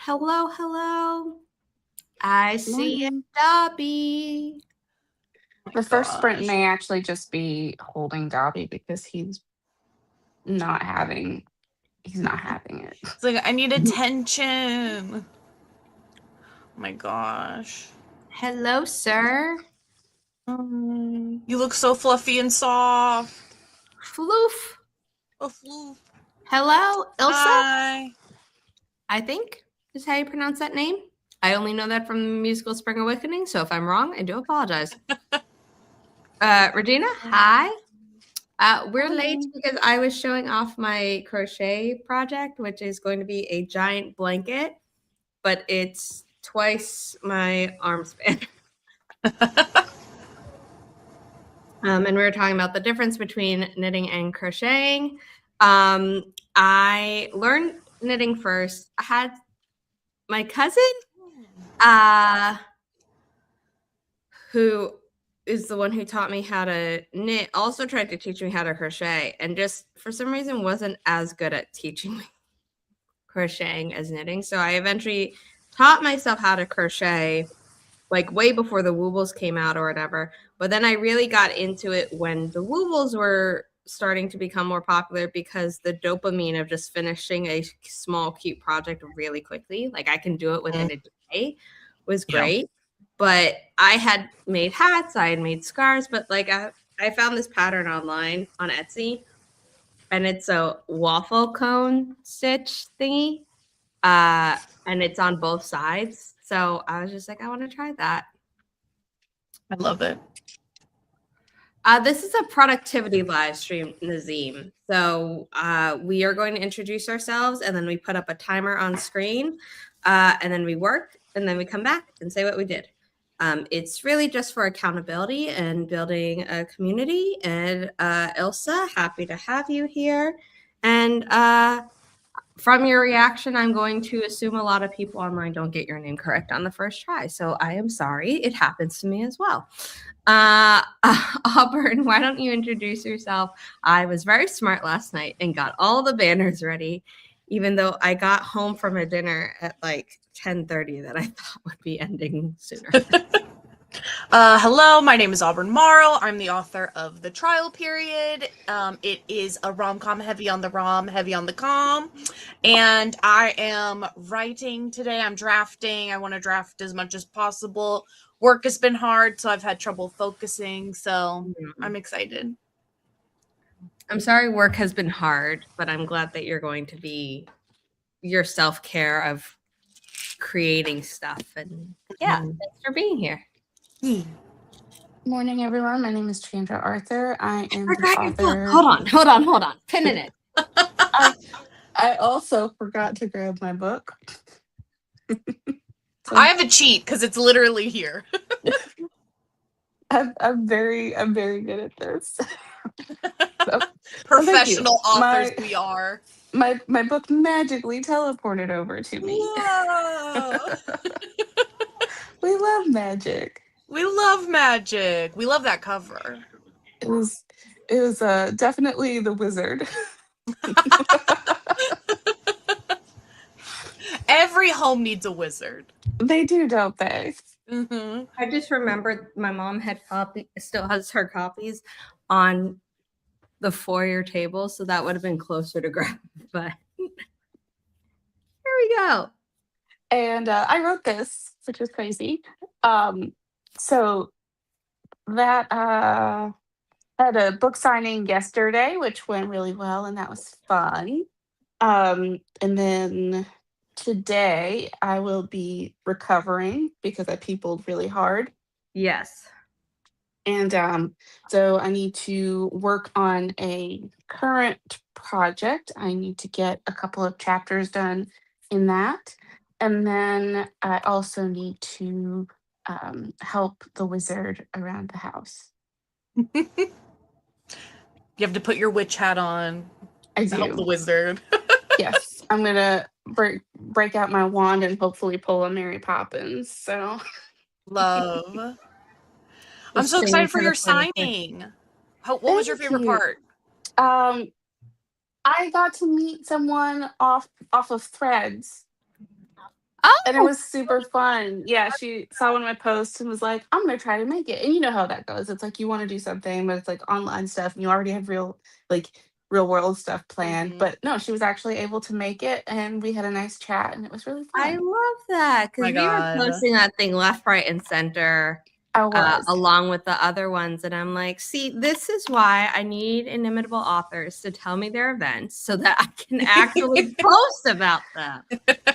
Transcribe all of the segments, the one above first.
Hello, hello. I see a Morning. Dobby. The first sprint Gosh. may actually just be holding Dobby because not having he's not having it. It's like, I need attention. Oh my gosh. Hello, sir. You look so fluffy and soft. Floof. Oh, floof. Hello, Ilsa, Hi. I think is how you pronounce that name. I only know that from the musical Spring Awakening, so if I'm wrong, I do apologize. Regina, hi. We're late because I was showing off my crochet project, which is going to be a giant blanket, but it's twice my arm span. And we were talking about the difference between knitting and crocheting. I learned knitting first. I had my cousin, who is the one who taught me how to knit, also tried to teach me how to crochet, and just for some reason wasn't as good at teaching me crocheting as knitting. So I eventually taught myself how to crochet, like way before the Woobles came out or whatever. But then I really got into it when the Woobles were starting to become more popular, because the dopamine of just finishing a small, cute project really quickly, like I can do it within a day, was great. Yeah. But I had made hats, I had made scarves, but like I found this pattern online on Etsy, and it's a waffle cone stitch thingy. And it's on both sides. So I was just like, I want to try that. I love it. This is a productivity live stream, Nazim. So we are going to introduce ourselves, and then we put up a timer on screen, and then we work, and then we come back and say what we did. It's really just for accountability and building a community. And Ilsa, happy to have you here. And from your reaction, I'm going to assume a lot of people online don't get your name correct on the first try. So I am sorry. It happens to me as well. Auburn, why don't you introduce yourself? I was very smart last night and got all the banners ready, even though I got home from a dinner at like 10:30 that I thought would be ending sooner. Hello, my name is Auburn Morrow. I'm the author of The Trial Period. It is a rom-com, heavy on the rom, heavy on the com. And I am writing today. I'm drafting. I want to draft as much as possible. Work has been hard, so I've had trouble focusing. So I'm excited. I'm sorry work has been hard, but I'm glad that you're going to be your self-care of creating stuff. And yeah, thanks for being here. Morning, everyone. My name is Chandra Arthur. I am the author. Hold on. Pinning it. I also forgot to grab my book. So, I have a cheat because it's literally here. I'm very good at this. So, professional authors we are. My book magically teleported over to me. Whoa. We love magic. We love magic. We love that cover. It was definitely the wizard. Every home needs a wizard. They do, don't they? Mm-hmm. I just remembered my mom still has her copies on the foyer table, so that would have been closer to grab. But here we go. And I wrote this, which is crazy. So that had a book signing yesterday, which went really well, and that was fun. And then today I will be recovering because I peopled really hard. Yes. And so I need to work on a current project. I need to get a couple of chapters done in that. And then I also need to help the wizard around the house. You have to put your witch hat on. I do. Help the wizard. Yes, I'm gonna break out my wand and hopefully pull a Mary Poppins. So love. I'm so excited for your signing. What was your favorite part? I got to meet someone off of Threads. And it Oh, was super fun. Yeah, she saw one of my posts and was like, "I'm gonna try to make it." And you know how that goes. It's like you want to do something, but it's like online stuff, and you already have like real world stuff planned. Mhm. But no, she was actually able to make it, and we had a nice chat, and it was really I fun. love that because My we were God. posting that thing left, right, and center I was. along with the other ones. And I'm like, see, this is why I need inimitable authors to tell me their events so that I can actually post about them.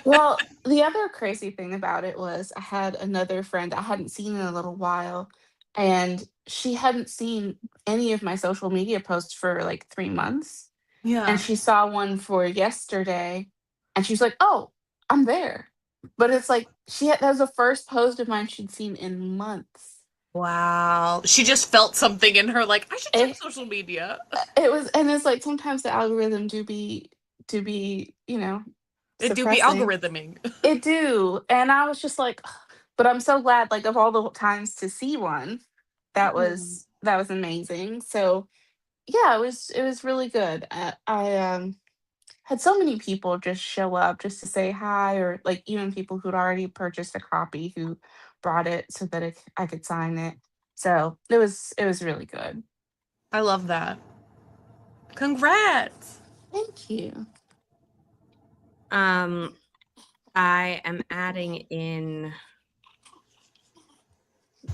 Well, the other crazy thing about it was I had another friend I hadn't seen in a little while, and she hadn't seen any of my social media posts for like 3 months. And Yeah. she saw one for yesterday, and she's like, "Oh, I'm there." But it's like that was the first post of mine she'd seen in months. Wow. She just felt something in her like, I should check It, social media. it was, and it's like sometimes the algorithm do be It do be suppressing. algorithming. It do, and I was just like, "Ugh." But I'm so glad, like, of all the times to see one, Mhm. that was amazing. So yeah, it was really good. I had so many people just show up just to say hi, or like even people who'd already purchased a copy who brought it so that I could sign it. So it was really good. I love that. Congrats. Thank you. I am adding in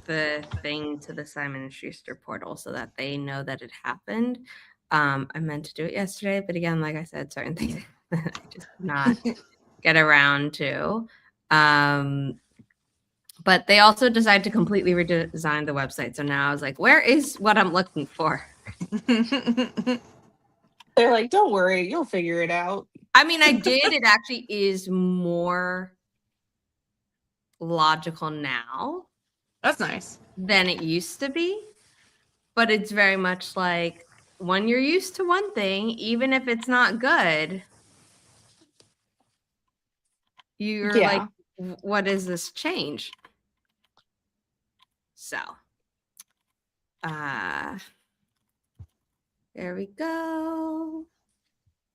the thing to the Simon and Schuster portal so that they know that it happened. I meant to do it yesterday, but again, like I said, certain things I just did not get around to. But they also decided to completely redesign the website. So now I was like, where is what I'm looking for? They're like, don't worry, you'll figure it out. I mean, I did. It actually is more logical now That's nice. than it used to be. But it's very much like when you're used to one thing, even if it's not good, you're like, Yeah. what is this change? So, uh, there we go.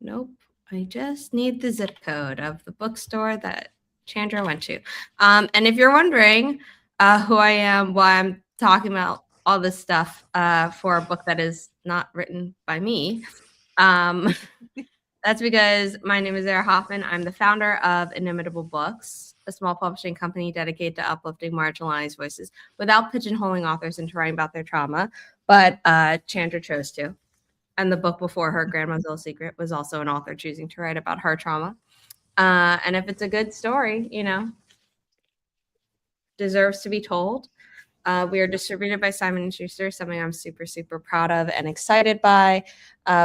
Nope. I just need the zip code of the bookstore that Chandra went to. And if you're wondering who I am, why I'm talking about all this stuff for a book that is not written by me, that's because my name is Zara Hoffman. I'm the founder of Inimitable Books, a small publishing company dedicated to uplifting marginalized voices without pigeonholing authors into writing about their trauma. But Chandra chose to. And the book before her, Grandma's Little Secret, was also an author choosing to write about her trauma. And if it's a good story, deserves to be told. We are distributed by Simon & Schuster, something I'm super, super proud of and excited by.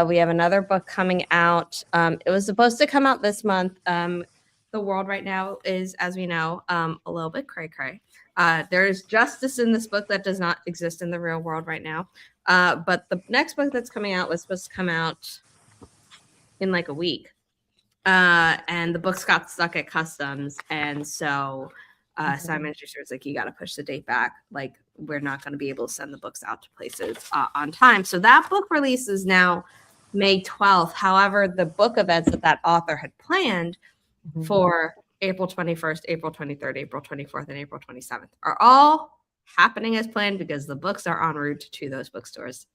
We have another book coming out. It was supposed to come out this month. The world right now is, as we know, a little bit cray-cray. There is justice in this book that does not exist in the real world right now. But the next book that's coming out was supposed to come out in like a week. And the books got stuck at customs. And so Simon & Schuster was like, you got to push the date back. Like, we're not going to be able to send the books out to places on time. So that book release is now May 12th. However, the book events that author had planned for April 21st, April 23rd, April 24th, and April 27th are all happening as planned because the books are en route to those bookstores.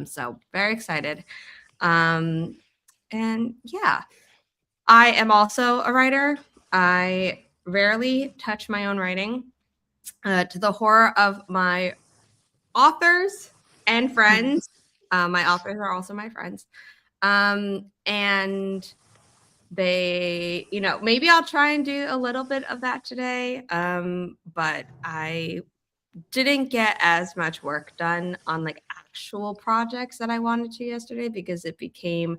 So very excited. And yeah, I am also a writer. I rarely touch my own writing, to the horror of my authors and friends. My authors are also my friends. And they, maybe I'll try and do a little bit of that today. But I didn't get as much work done on like actual projects that I wanted to yesterday because it became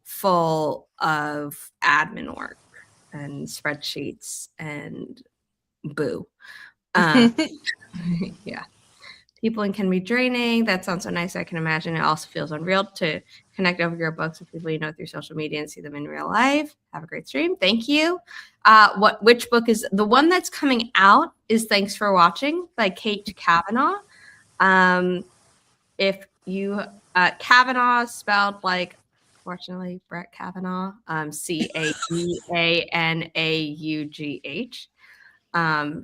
full of admin work and spreadsheets and boo. Yeah. People can be draining. That sounds so nice. I can imagine. It also feels unreal to connect over your books with people you know through social media and see them in real life. Have a great stream. Thank you. Which book is the one that's coming out is Thanks for Watching by Kate Kavanaugh. If you Kavanaugh spelled like unfortunately, Brett Kavanaugh, Cavanaughh.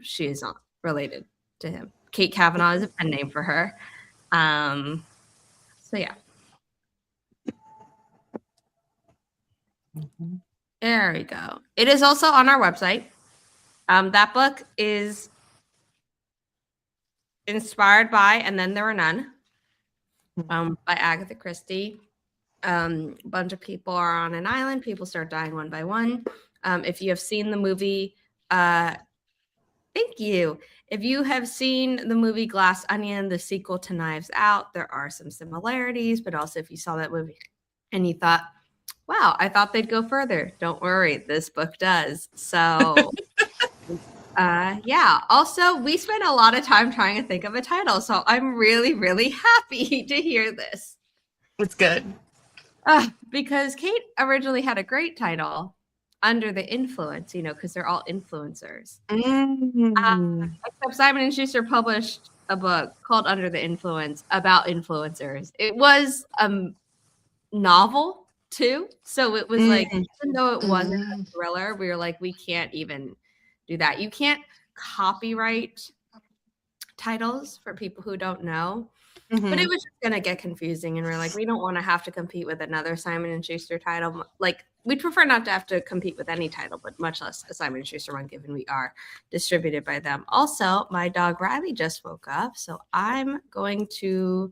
She is not related to him. Kate Kavanaugh is a pen name for her. So yeah. There we go. It is also on our website. That book is inspired by And Then There Were None, by Agatha Christie. A bunch of people are on an island. People start dying one by one. If you have seen the movie, thank you. If you have seen the movie Glass Onion, the sequel to Knives Out, there are some similarities, but also if you saw that movie and you thought, wow, I thought they'd go further. Don't worry, this book does. So yeah. Also, we spent a lot of time trying to think of a title, so I'm really, really happy to hear this. It's good. Because Kate originally had a great title, Under the Influence, because they're all influencers. Except Simon & Schuster published a book called Under the Influence about influencers. It was a novel too, so it was like, even though it wasn't a thriller, we were like, we can't even do that. You can't copyright titles for people who don't know. But it was just going to get confusing, and we're like, we don't want to have to compete with another Simon & Schuster title. Like, we'd prefer not to have to compete with any title, but much less a Simon & Schuster one, given we are distributed by them. Also, my dog Riley just woke up, so I'm going to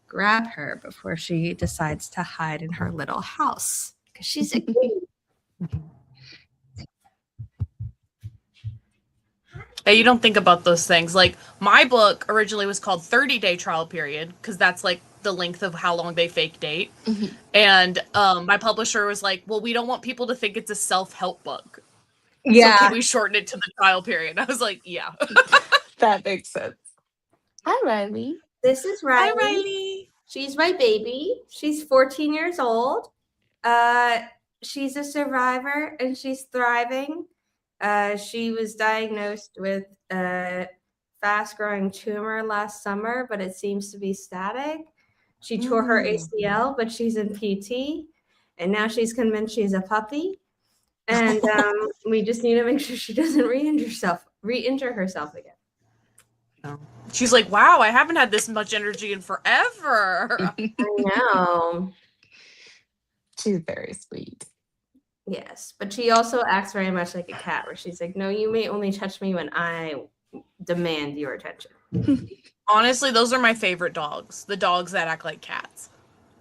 grab her before she decides to hide in her little house, because she's a kitty. Yeah, you don't think about those things. Like, my book originally was called 30-Day Trial Period, because that's like the length of how long they fake date. And my publisher was like, well, we don't want people to think it's a self-help book. Yeah. So can we shorten it to the trial period? I was like, yeah. That makes sense. Hi, Riley. This is Riley. Hi, Riley. She's my baby. She's 14 years old. She's a survivor and she's thriving. She was diagnosed with a fast-growing tumor last summer, but it seems to be static. She tore her ACL, but she's in PT, and now she's convinced she's a puppy. And we just need to make sure she doesn't re-injure herself again. No. She's like, wow, I haven't had this much energy in forever. I know. She's very sweet. Yes, but she also acts very much like a cat, where she's like, no, you may only touch me when I demand your attention. Honestly, those are my favorite dogs. The dogs that act like cats.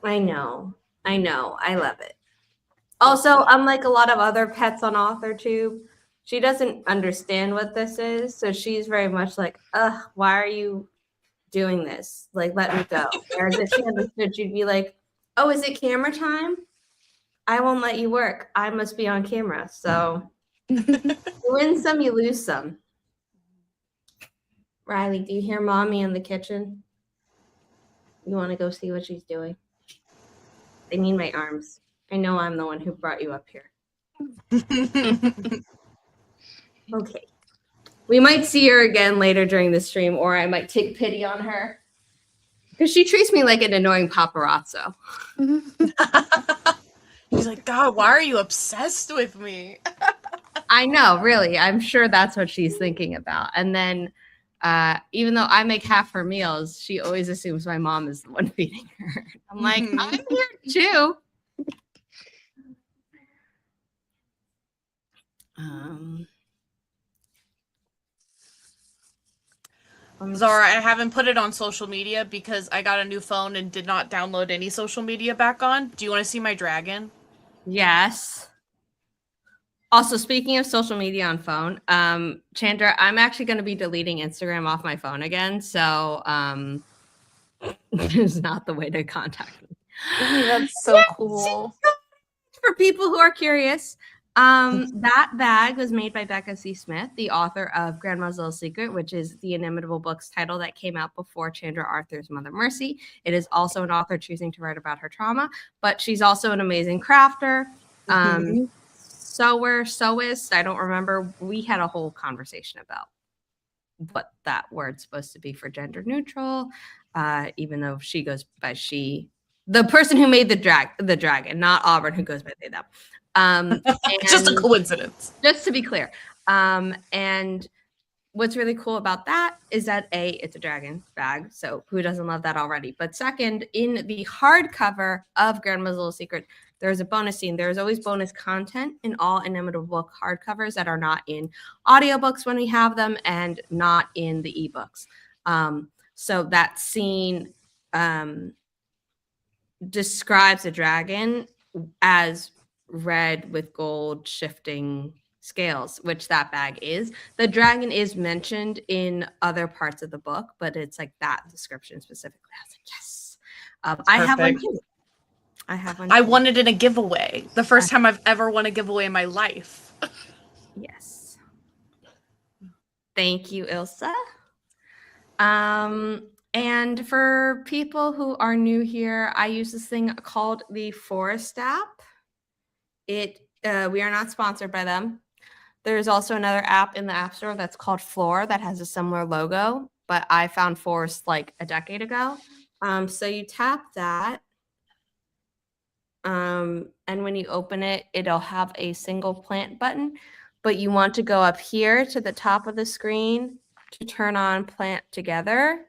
I know. I love it. Also, unlike a lot of other pets on AuthorTube, she doesn't understand what this is. So she's very much like, why are you doing this? Like, let me go. Whereas if she understood, she'd be like, oh, is it camera time? I won't let you work. I must be on camera. So you win some, you lose some. Riley, do you hear mommy in the kitchen? You want to go see what she's doing? I need my arms. I know I'm the one who brought you up here. Okay. We might see her again later during the stream, or I might take pity on her. Because she treats me like an annoying paparazzo. She's like, God, why are you obsessed with me? I know, really. I'm sure that's what she's thinking about. And then, even though I make half her meals, she always assumes my mom is the one feeding her. I'm like, I'm here too. Zara, I haven't put it on social media because I got a new phone and did not download any social media back on. Do you want to see my dragon? Yes. Also, speaking of social media on phone, Chandra, I'm actually going to be deleting Instagram off my phone again. So it's not the way to contact me. That's so cool. For people who are curious, that bag was made by Becca C. Smith, the author of Grandma's Little Secret, which is the Inimitable Books title that came out before Chandra Arthur's Mother Mercy. It is also an author choosing to write about her trauma, but she's also an amazing crafter. Sewist. I don't remember. We had a whole conversation about what that word's supposed to be for gender neutral, even though she goes by she The person who made the dragon, not Auburn, who goes by they them. Just a coincidence. Just to be clear. And what's really cool about that is that A, it's a dragon bag, so who doesn't love that already? But second, in the hardcover of Grandma's Little Secret, there's a bonus scene. There's always bonus content in all Inimitable Book hardcovers that are not in audiobooks when we have them and not in the ebooks. So that scene describes a dragon as red with gold shifting scales, which that bag is. The dragon is mentioned in other parts of the book, but it's like that description specifically. I was like, yes. I have one too. I won it in a giveaway. The first time I've ever won a giveaway in my life. Yes. Thank you, Ilsa. And for people who are new here, I use this thing called the Forest app. We are not sponsored by them. There's also another app in the App Store that's called Floor that has a similar logo, but I found Forest like a decade ago. So you tap that, and when you open it, it'll have a single plant button, but you want to go up here to the top of the screen to turn on Plant Together.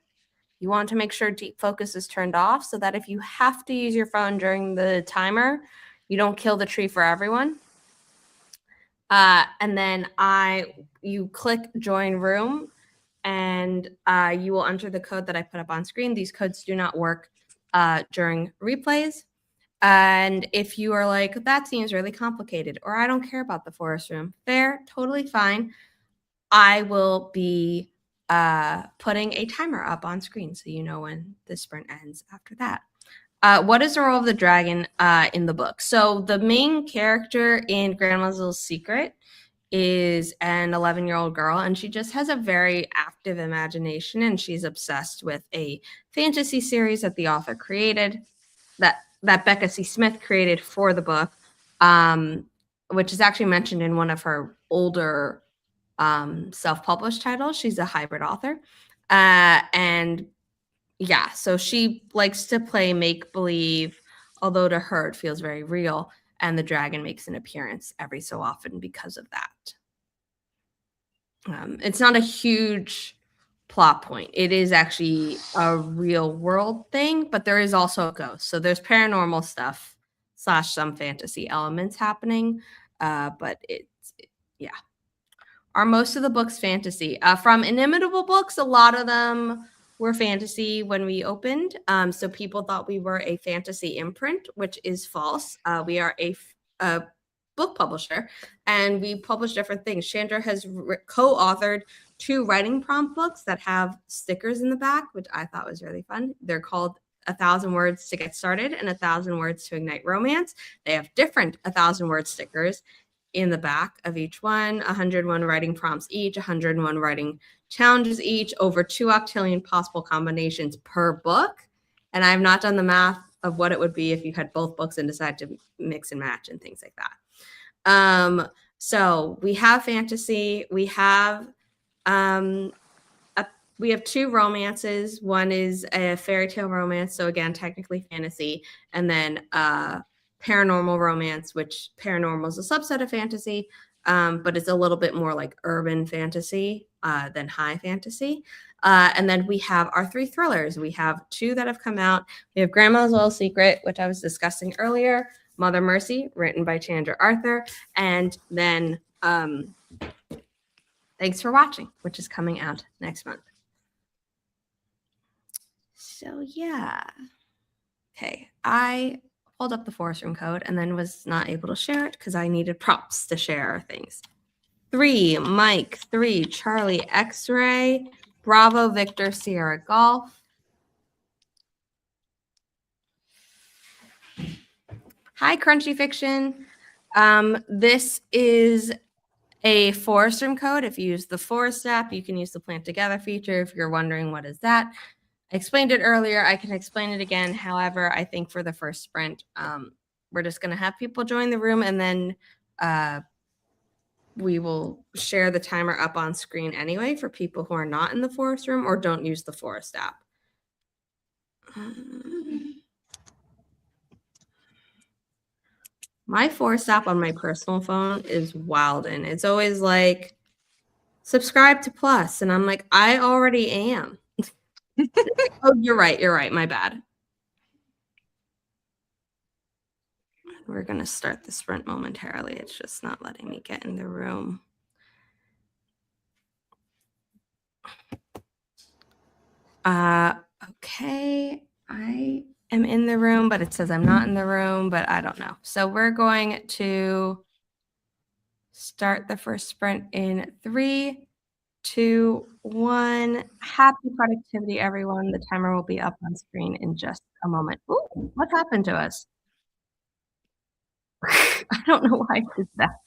You want to make sure deep focus is turned off so that if you have to use your phone during the timer, you don't kill the tree for everyone. And then you click join room, and you will enter the code that I put up on screen. These codes do not work during replays. And if you are like, that seems really complicated, or I don't care about the forest room, fair, totally fine. I will be putting a timer up on screen so you know when the sprint ends after that. What is the role of the dragon in the book? So the main character in Grandma's Little Secret is an 11-year-old girl, and she just has a very active imagination, and she's obsessed with a fantasy series that the author created, that Becca C. Smith created for the book, which is actually mentioned in one of her older self-published titles. She's a hybrid author. And yeah, so she likes to play make-believe, although to her it feels very real, and the dragon makes an appearance every so often because of that. It's not a huge plot point. It is actually a real world thing, but there is also a ghost. So there's paranormal stuff / some fantasy elements happening, but yeah. Are most of the books fantasy? From Inimitable Books, a lot of them were fantasy when we opened. So people thought we were a fantasy imprint, which is false. We are a book publisher, and we publish different things. Chandra has co-authored 2 writing prompt books that have stickers in the back, which I thought was really fun. They're called 1,000 Words to Get Started and 1,000 Words to Ignite Romance. They have different 1,000 word stickers in the back of each one, 101 writing prompts each, 101 writing challenges each, over 2 octillion possible combinations per book. And I've not done the math of what it would be if you had both books and decided to mix and match and things like that. So we have fantasy. We have 2 romances. One is a fairy tale romance, so again, technically fantasy, and then paranormal romance, which paranormal is a subset of fantasy, but it's a little bit more like urban fantasy than high fantasy. And then we have our 3 thrillers. We have 2 that have come out. We have Grandma's Little Secret, which I was discussing earlier, Mother Mercy, written by Chandra Arthur, and then Thanks for Watching, which is coming out next month. So yeah. Okay, I pulled up the Forest Room code and then was not able to share it because I needed props to share things. 3, Mike, 3, Charlie, X-Ray, Bravo, Victor, Sierra, Golf. Hi, Crunchy Fiction. This is a Forest Room code. If you use the Forest app, you can use the Plant Together feature. If you're wondering what is that, I explained it earlier. I can explain it again. However, I think for the first sprint, we're just going to have people join the room, and then we will share the timer up on screen anyway for people who are not in the Forest Room or don't use the Forest app. My force app on my personal phone is wild, and it's always like, subscribe to Plus. And I'm like, I already am. Oh, you're right. My bad. We're going to start the sprint momentarily. It's just not letting me get in the room. Okay. I am in the room, but it says I'm not in the room, but I don't know. So we're going to start the first sprint in 3, 2, 1. Happy productivity, everyone. The timer will be up on screen in just a moment. Ooh, what happened to us? I don't know why I did that.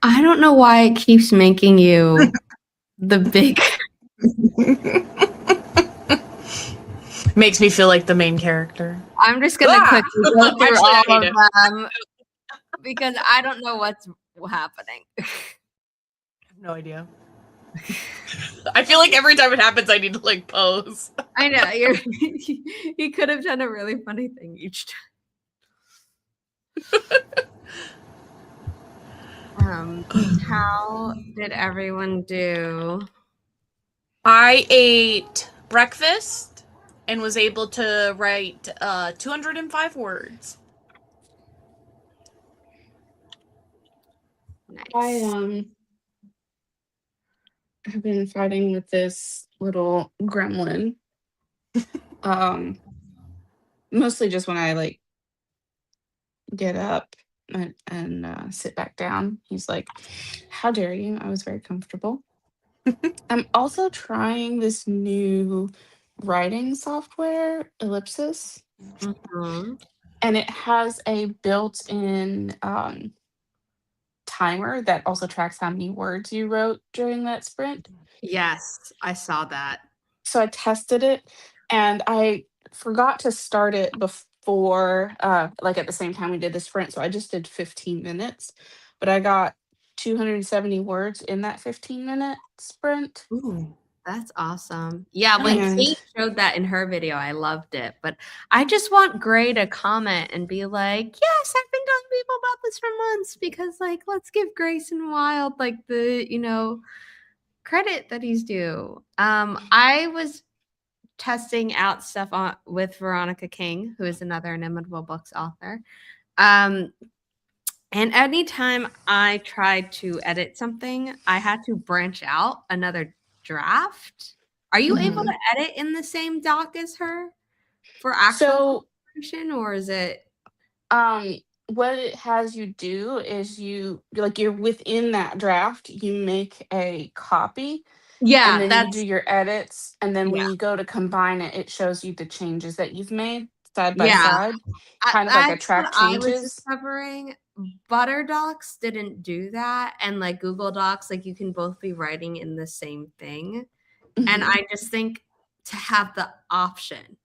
I don't know why it keeps making you the big. Makes me feel like the main character. I'm just gonna Ah! quickly go through Actually, I all hate of it. them because I don't know what's happening. I have no idea. I feel like every time it happens, I need to like pose. I know you could have done a really funny thing each time. How did everyone do? I ate breakfast and was able to write 205 words. Nice. Have been fighting with this little gremlin. Mostly just when I like get up and sit back down. He's like, "How dare you?" I was very comfortable. I'm also trying this new writing software, Ellipsis, Mhm. and it has a built-in timer that also tracks how many words you wrote during that sprint. Yes, I saw that. So I tested it and I forgot to start it before, like at the same time we did the sprint. So I just did 15 minutes, but I got 270 words in that 15-minute sprint. Ooh. That's awesome. Yeah, when And Kate showed that in her video, I loved it. But I just want Gray to comment and be like, yes, I've been telling people about this for months because, like, let's give Grayson Wild, like, the credit that he's due. I was testing out stuff with Veronica King, who is another Inimitable Books author. Um, and anytime I tried to edit something, I had to branch out another draft. Are you able to Mhm. edit in the same doc as her for actual So collaboration, or is it? um what it has you do is you're within that draft, you make a copy and Yeah, then you do that's your edits, and then yeah, when you go to combine it, it shows you the changes that you've made side by yeah. side, kind of like a That's what track I was changes. discovering. Butter Docs didn't do that, and like Google Docs, like you can both be writing in the same thing. And Mhm. I just think to have the option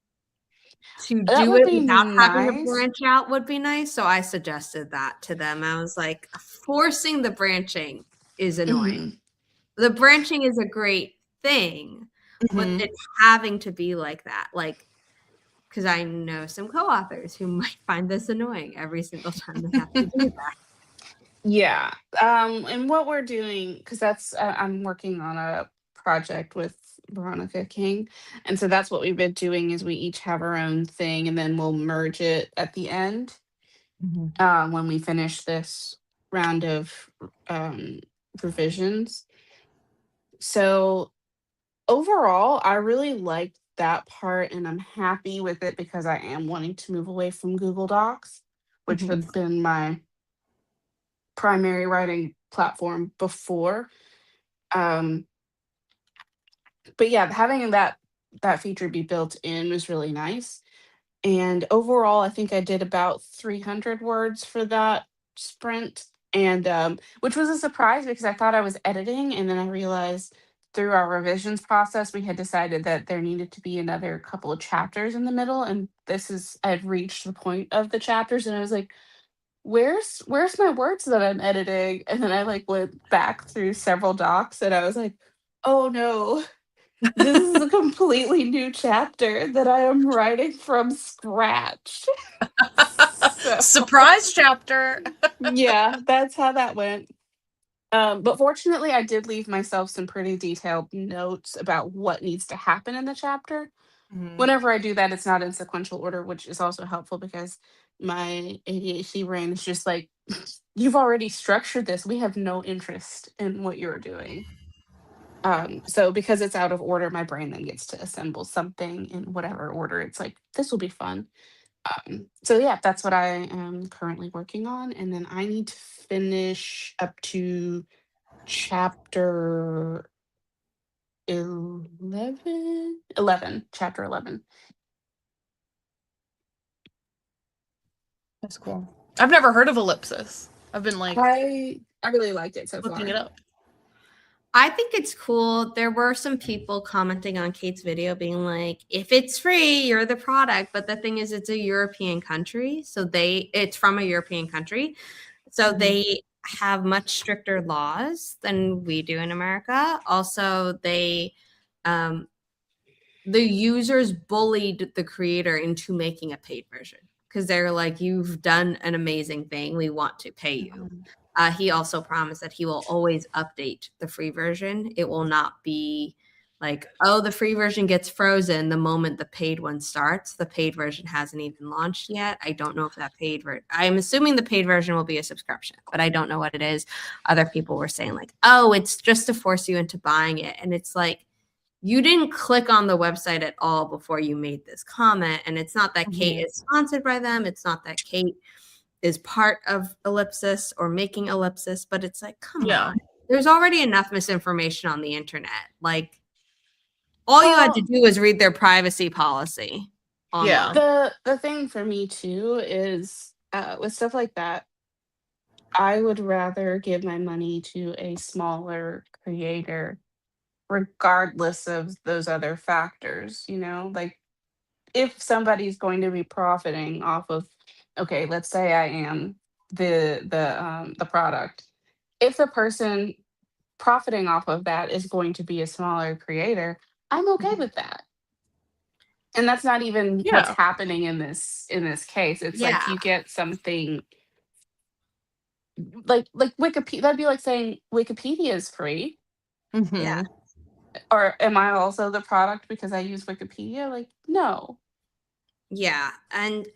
to That do would it be without having to nice. branch out would be nice. So I suggested that to them. I was like, forcing the branching is annoying. Mhm. The branching is a great thing, but Mhm. it's having to be like that. Like, because I know some co-authors who might find this annoying every single time they have to do that. Yeah. And what we're doing, because I'm working on a project with Veronica King, and so that's what we've been doing is we each have our own thing, and then we'll merge it at the end Mhm. when we finish this round of um, revisions. So overall, I really like that part, and I'm happy with it because I am wanting to move away from Google Docs, which Mhm. had been my primary writing platform before. Um, but yeah, having that feature be built in was really nice. And overall, I think I did about 300 words for that sprint, and which was a surprise because I thought I was editing, and then I realized through our revisions process we had decided that there needed to be another couple of chapters in the middle, and this is I had reached the point of the chapters, and I was like, where's my words that I'm editing? And then I like went back through several docs, and I was like, oh no, this is a completely new chapter that I am writing from scratch. So Surprise chapter. yeah, that's how that went. But fortunately, I did leave myself some pretty detailed notes about what needs to happen in the chapter. Mhm. Whenever I do that, it's not in sequential order, which is also helpful because my ADHD brain is just like, you've already structured this. We have no interest in what you're doing. So because it's out of order, my brain then gets to assemble something in whatever order. It's like, this will be fun. So yeah, that's what I am currently working on. And then I need to finish up to chapter 11, chapter 11. That's cool. I've never heard of ellipsis. I've been like, I I really liked it so Looking far. it up. I think it's cool. There were some people commenting on Kate's video being like, if it's free, you're the product. But the thing is, it's a European country. So it's from a European country. So they have much stricter laws than we do in America. Also, the users bullied the creator into making a paid version because they're like, you've done an amazing thing. We want to pay you. He also promised that he will always update the free version. It will not be like, oh, the free version gets frozen the moment the paid one starts. The paid version hasn't even launched yet. I don't know if that I'm assuming the paid version will be a subscription, but I don't know what it is. Other people were saying like, oh, it's just to force you into buying it. And it's like, you didn't click on the website at all before you made this comment. And it's not that Kate is sponsored by them. It's not that Kate is part of Ellipsis or making Ellipsis, but it's like, come on. There's already enough misinformation on the internet. Like, all you had to do was read their privacy policy. Online. The thing for me too is with stuff like that, I would rather give my money to a smaller creator regardless of those other factors, you know? Like if somebody's going to be profiting off of, okay, let's say I am the product. If the person profiting off of that is going to be a smaller creator, I'm okay with that. And that's not even what's happening in this case. It's like you get something like Wikipedia. That'd be like saying Wikipedia is free. Yeah. Or am I also the product because I use Wikipedia? Like, no. Yeah. And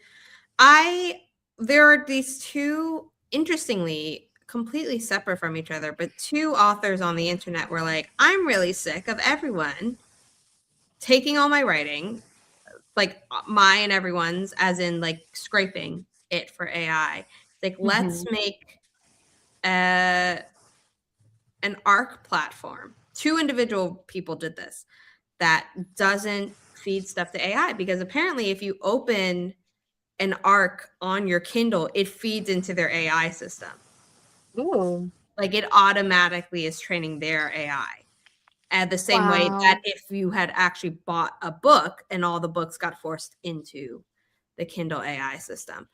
there are these two, interestingly, completely separate from each other, but two authors on the internet were like, I'm really sick of everyone taking all my writing, like my and everyone's, as in like scraping it for AI. Like, let's make an ARC platform. Two individual people did this that doesn't feed stuff to AI, because apparently if you open an ARC on your Kindle, it feeds into their AI system. Ooh. Like it automatically is training their AI. And the same way that if you had actually bought a book and all the books got forced into the Kindle AI system.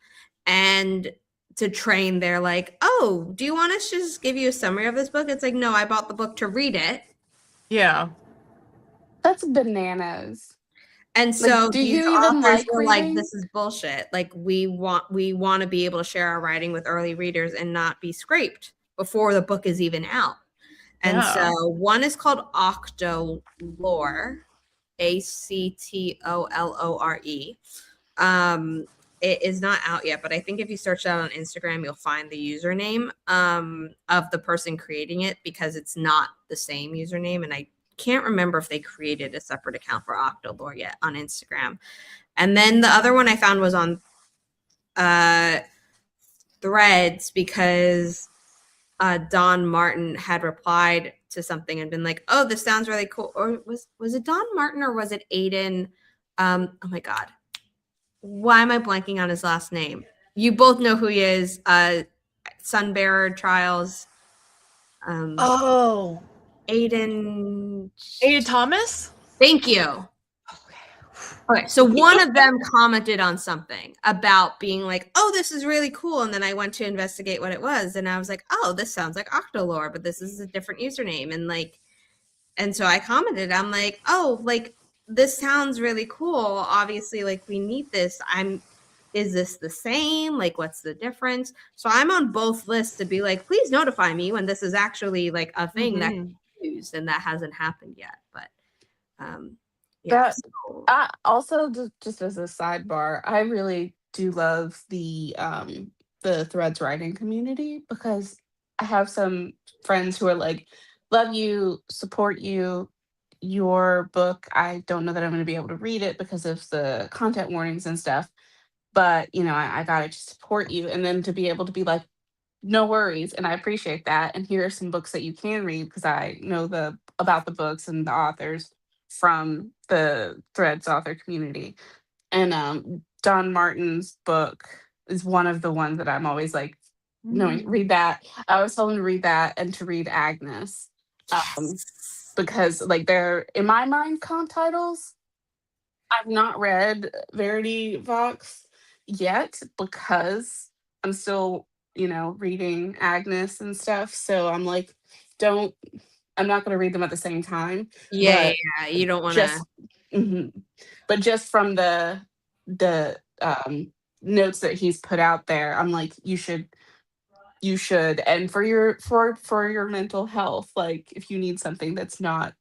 And to train, they're like, oh, do you want us to just give you a summary of this book? It's like, no, I bought the book to read it. Yeah. That's bananas. And so do these you even authors like were reading? like, this is bullshit. Like we want to be able to share our writing with early readers and not be scraped before the book is even out. And so one is called Octolore, ACTOLORE. It is not out yet, but I think if you search that on Instagram, you'll find the username of the person creating it, because it's not the same username. And I can't remember if they created a separate account for Octolore yet on Instagram. And then the other one I found was on Threads, because Don Martin had replied to something and been like, oh, this sounds really cool. Or was it Don Martin or was it Aiden? Oh my God. Why am I blanking on his last name? You both know who he is. Sunbearer Trials. Aiden Thomas? Thank you. Okay, so one of them commented on something about being like, oh, this is really cool. And then I went to investigate what it was. And I was like, oh, this sounds like Octolore, but this is a different username. And so I commented, I'm like, oh, like, this sounds really cool. Obviously, like, we need this. Is this the same? Like, what's the difference? So I'm on both lists to be like, please notify me when this is actually like a thing that can be used, and that hasn't happened yet. But yeah. Also, just as a sidebar, I really do love the Threads writing community, because I have some friends who are like, love you, support you, your book. I don't know that I'm going to be able to read it because of the content warnings and stuff, but you know, I got to support you, and then to be able to be like, no worries, and I appreciate that. And here are some books that you can read, because I know about the books and the authors from the Threads author community. And Don Martin's book is one of the ones that I'm always like, No, read that. I was told him to read that and to read Agnes. Yes. Because like they're in my mind comp titles. I've not read Verity Vox yet because I'm still, reading Agnes and stuff. So I'm like, I'm not going to read them at the same time. Yeah, But yeah. You don't want to. just, mhm. But just from the notes that he's put out there, I'm like, you should, and for your mental health, like if you need something that's not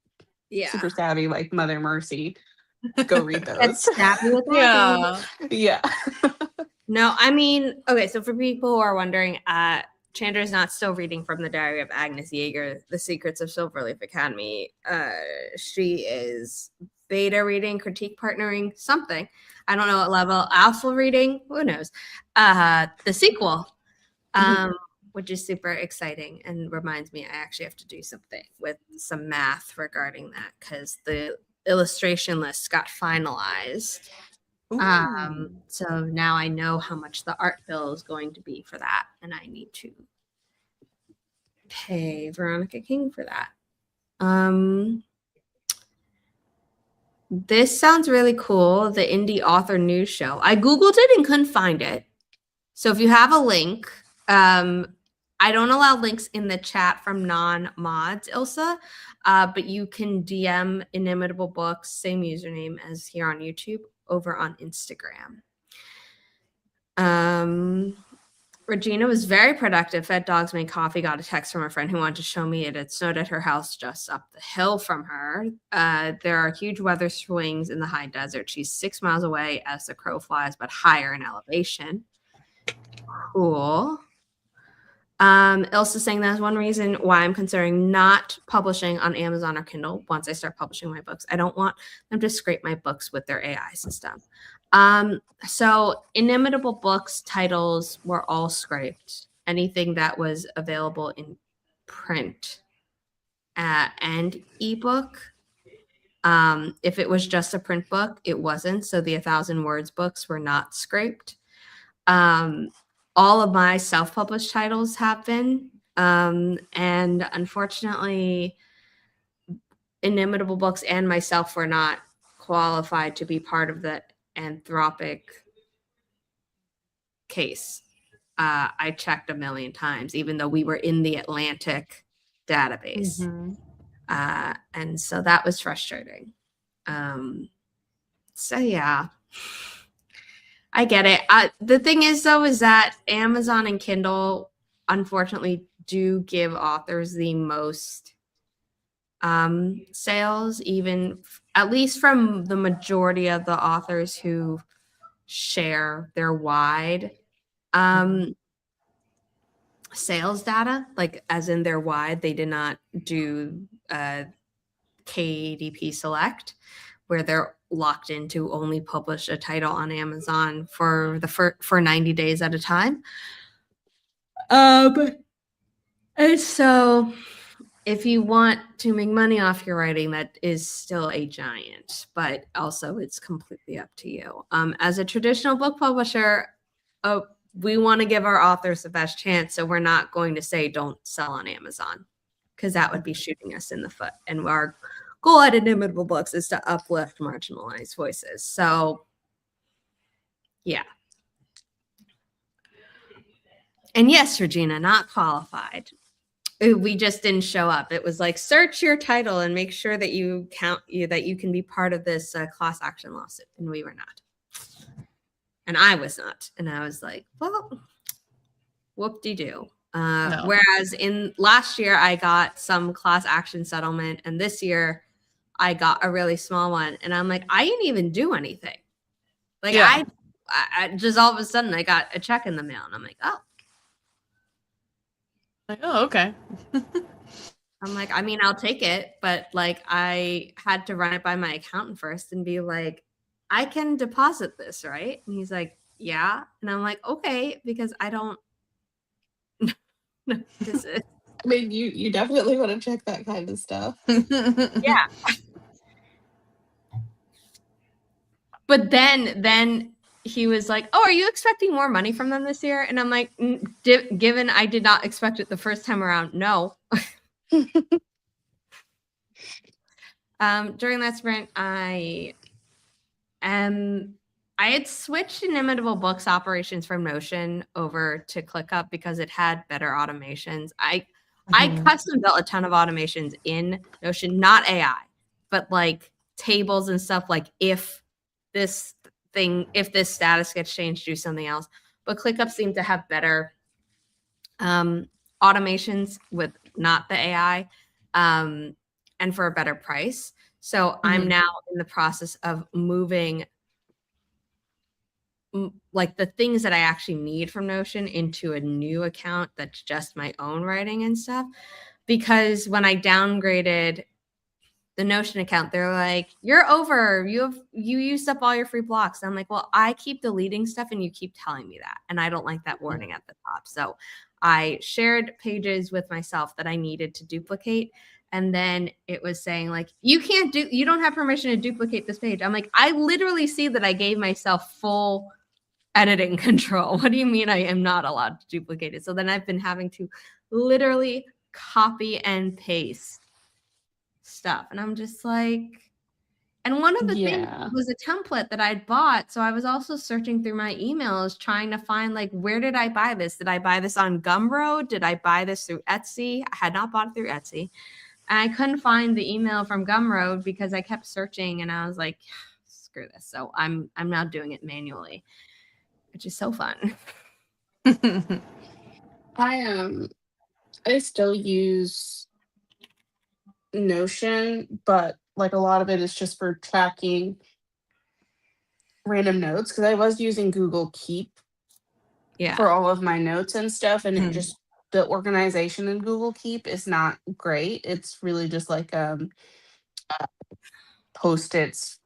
Yeah. super savvy like Mother Mercy, go read Get those. snappy with that. Yeah. Yeah. No, I mean, okay, so for people who are wondering, Chandra's not still reading from the Diary of Agnes Yeager, The Secrets of Silverleaf Academy. She is beta reading, critique partnering, something. I don't know what level. Alpha reading, who knows? The sequel, which is super exciting and reminds me I actually have to do something with some math regarding that because the illustration list got finalized. So now I know how much the art bill is going to be for that, and I need to pay Veronica King for that. This sounds really cool. The indie author news show. I Googled it and couldn't find it. So if you have a link, I don't allow links in the chat from non-mods, Ilsa, but you can DM Inimitable Books, same username as here on YouTube, over on Instagram. Regina was very productive, fed dogs, made coffee, got a text from a friend who wanted to show me it had snowed at her house just up the hill from her. There are huge weather swings in the high desert. She's 6 miles away as the crow flies, but higher in elevation. Cool. Ilsa saying that's one reason why I'm considering not publishing on Amazon or Kindle once I start publishing my books. I don't want them to scrape my books with their AI system. So Inimitable Books titles were all scraped. Anything that was available in print and ebook. If it was just a print book, it wasn't. So the 1,000 words books were not scraped. All of my self-published titles have been, and unfortunately, Inimitable Books and myself were not qualified to be part of the Anthropic case. I checked a million times, even though we were in the Atlantic database. And so that was frustrating. So yeah. I get it. The thing is, though, is that Amazon and Kindle, unfortunately, do give authors the most sales, even at least from the majority of the authors who share their wide sales data, like as in their wide. They did not do KDP Select, where they're locked in to only publish a title on Amazon for 90 days at a time. And so if you want to make money off your writing, that is still a giant, but also it's completely up to you. As a traditional book publisher, we want to give our authors the best chance. So we're not going to say don't sell on Amazon, because that would be shooting us in the foot. And our goal at Inimitable Books is to uplift marginalized voices. So, yeah. And yes, Regina, not qualified. We just didn't show up. It was like, search your title and make sure that you that you can be part of this class action lawsuit. And we were not. And I was not. And I was like, well, whoop-de-doo. No. Whereas in last year, I got some class action settlement. And this year, I got a really small one, and I'm like, I didn't even do anything. Like, yeah. I just all of a sudden I got a check in the mail, and I'm like, oh, okay. I'm like, I mean, I'll take it, but like, I had to run it by my accountant first and be like, I can deposit this, right? And he's like, yeah, and I'm like, okay, because I don't know this is. I mean, you definitely want to check that kind of stuff. Yeah. But then he was like, "Oh, are you expecting more money from them this year?" And I'm like, "Given I did not expect it the first time around, no." During that sprint, I had switched Inimitable Books operations from Notion over to ClickUp because it had better automations. I custom built a ton of automations in Notion, not AI, but like tables and stuff, like if this status gets changed, do something else. But ClickUp seemed to have better automations with not the AI, and for a better price. So I'm now in the process of moving like the things that I actually need from Notion into a new account that's just my own writing and stuff. Because when I downgraded the Notion account, they're like, "You're over. You used up all your free blocks." And I'm like, "Well, I keep deleting stuff and you keep telling me that. And I don't like that warning at the top." So I shared pages with myself that I needed to duplicate. And then it was saying like, you don't have permission to duplicate this page. I'm like, I literally see that I gave myself full editing control. What do you mean I am not allowed to duplicate it? So then I've been having to literally copy and paste stuff. And I'm just like, and one of the things was a template that I'd bought. So I was also searching through my emails trying to find like, where did I buy this? Did I buy this on Gumroad? Did I buy this through Etsy? I had not bought it through Etsy. And I couldn't find the email from Gumroad because I kept searching and I was like, screw this. So I'm now doing it manually, which is so fun. I still use Notion, but like a lot of it is just for tracking random notes because I was using Google Keep for all of my notes and stuff, and it just the organization in Google Keep is not great. It's really just like Post-its,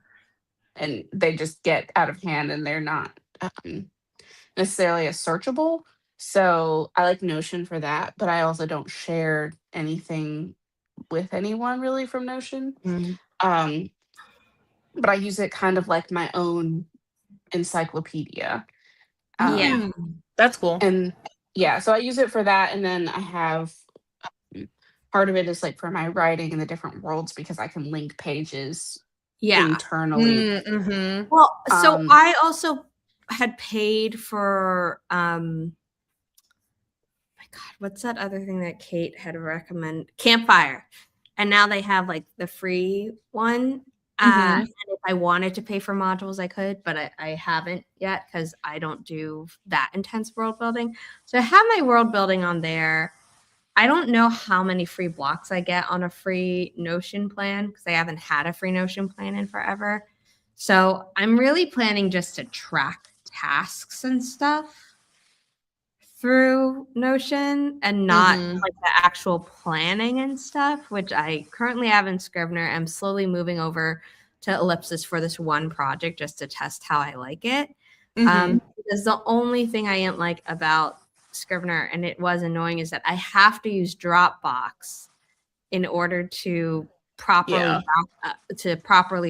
and they just get out of hand and they're not necessarily as searchable. So I like Notion for that, but I also don't share anything with anyone really from Notion. But I use it kind of like my own encyclopedia. That's cool. And yeah, so I use it for that. And then I have part of it is like for my writing in the different worlds because I can link pages internally. Well, so I also had paid for my God, what's that other thing that Kate had recommended? Campfire. And now they have like the free one. And if I wanted to pay for modules, I could, but I haven't yet because I don't do that intense world building. So I have my world building on there. I don't know how many free blocks I get on a free Notion plan because I haven't had a free Notion plan in forever. So I'm really planning just to track tasks and stuff through Notion and not like the actual planning and stuff, which I currently have in Scrivener. I'm slowly moving over to Ellipsis for this one project just to test how I like it. Because the only thing I didn't like about Scrivener, and it was annoying, is that I have to use Dropbox in order to properly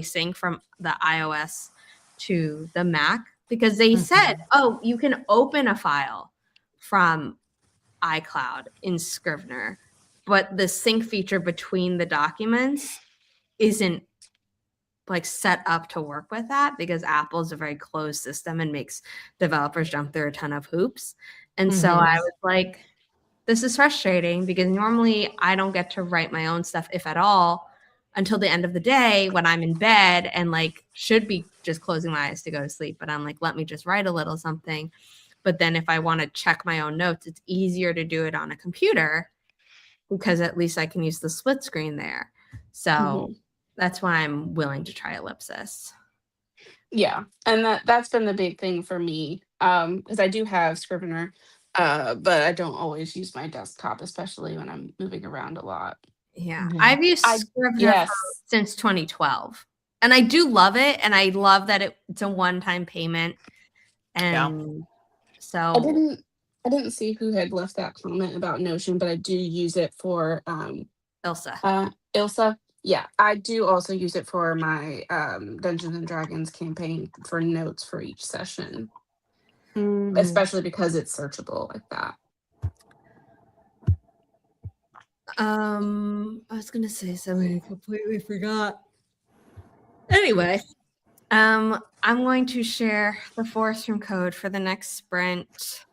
sync from the iOS to the Mac, because they said, oh, you can open a file from iCloud in Scrivener, but the sync feature between the documents isn't like set up to work with that because Apple is a very closed system and makes developers jump through a ton of hoops. And so I was like, this is frustrating because normally I don't get to write my own stuff, if at all, until the end of the day when I'm in bed and like should be just closing my eyes to go to sleep. But I'm like, let me just write a little something. But then if I want to check my own notes, it's easier to do it on a computer because at least I can use the split screen there. So that's why I'm willing to try Ellipsis. Yeah, and that's been the big thing for me because I do have Scrivener, but I don't always use my desktop, especially when I'm moving around a lot. Yeah, I've used Scrivener since 2012, and I do love it, and I love that it's a one-time payment. And so I didn't see who had left that comment about Notion, but I do use it for Ilsa. Ilsa. Yeah, I do also use it for my Dungeons and Dragons campaign for notes for each session, especially because it's searchable like that. I was gonna say something, I completely forgot. Anyway, I'm going to share the forest room code for the next sprint.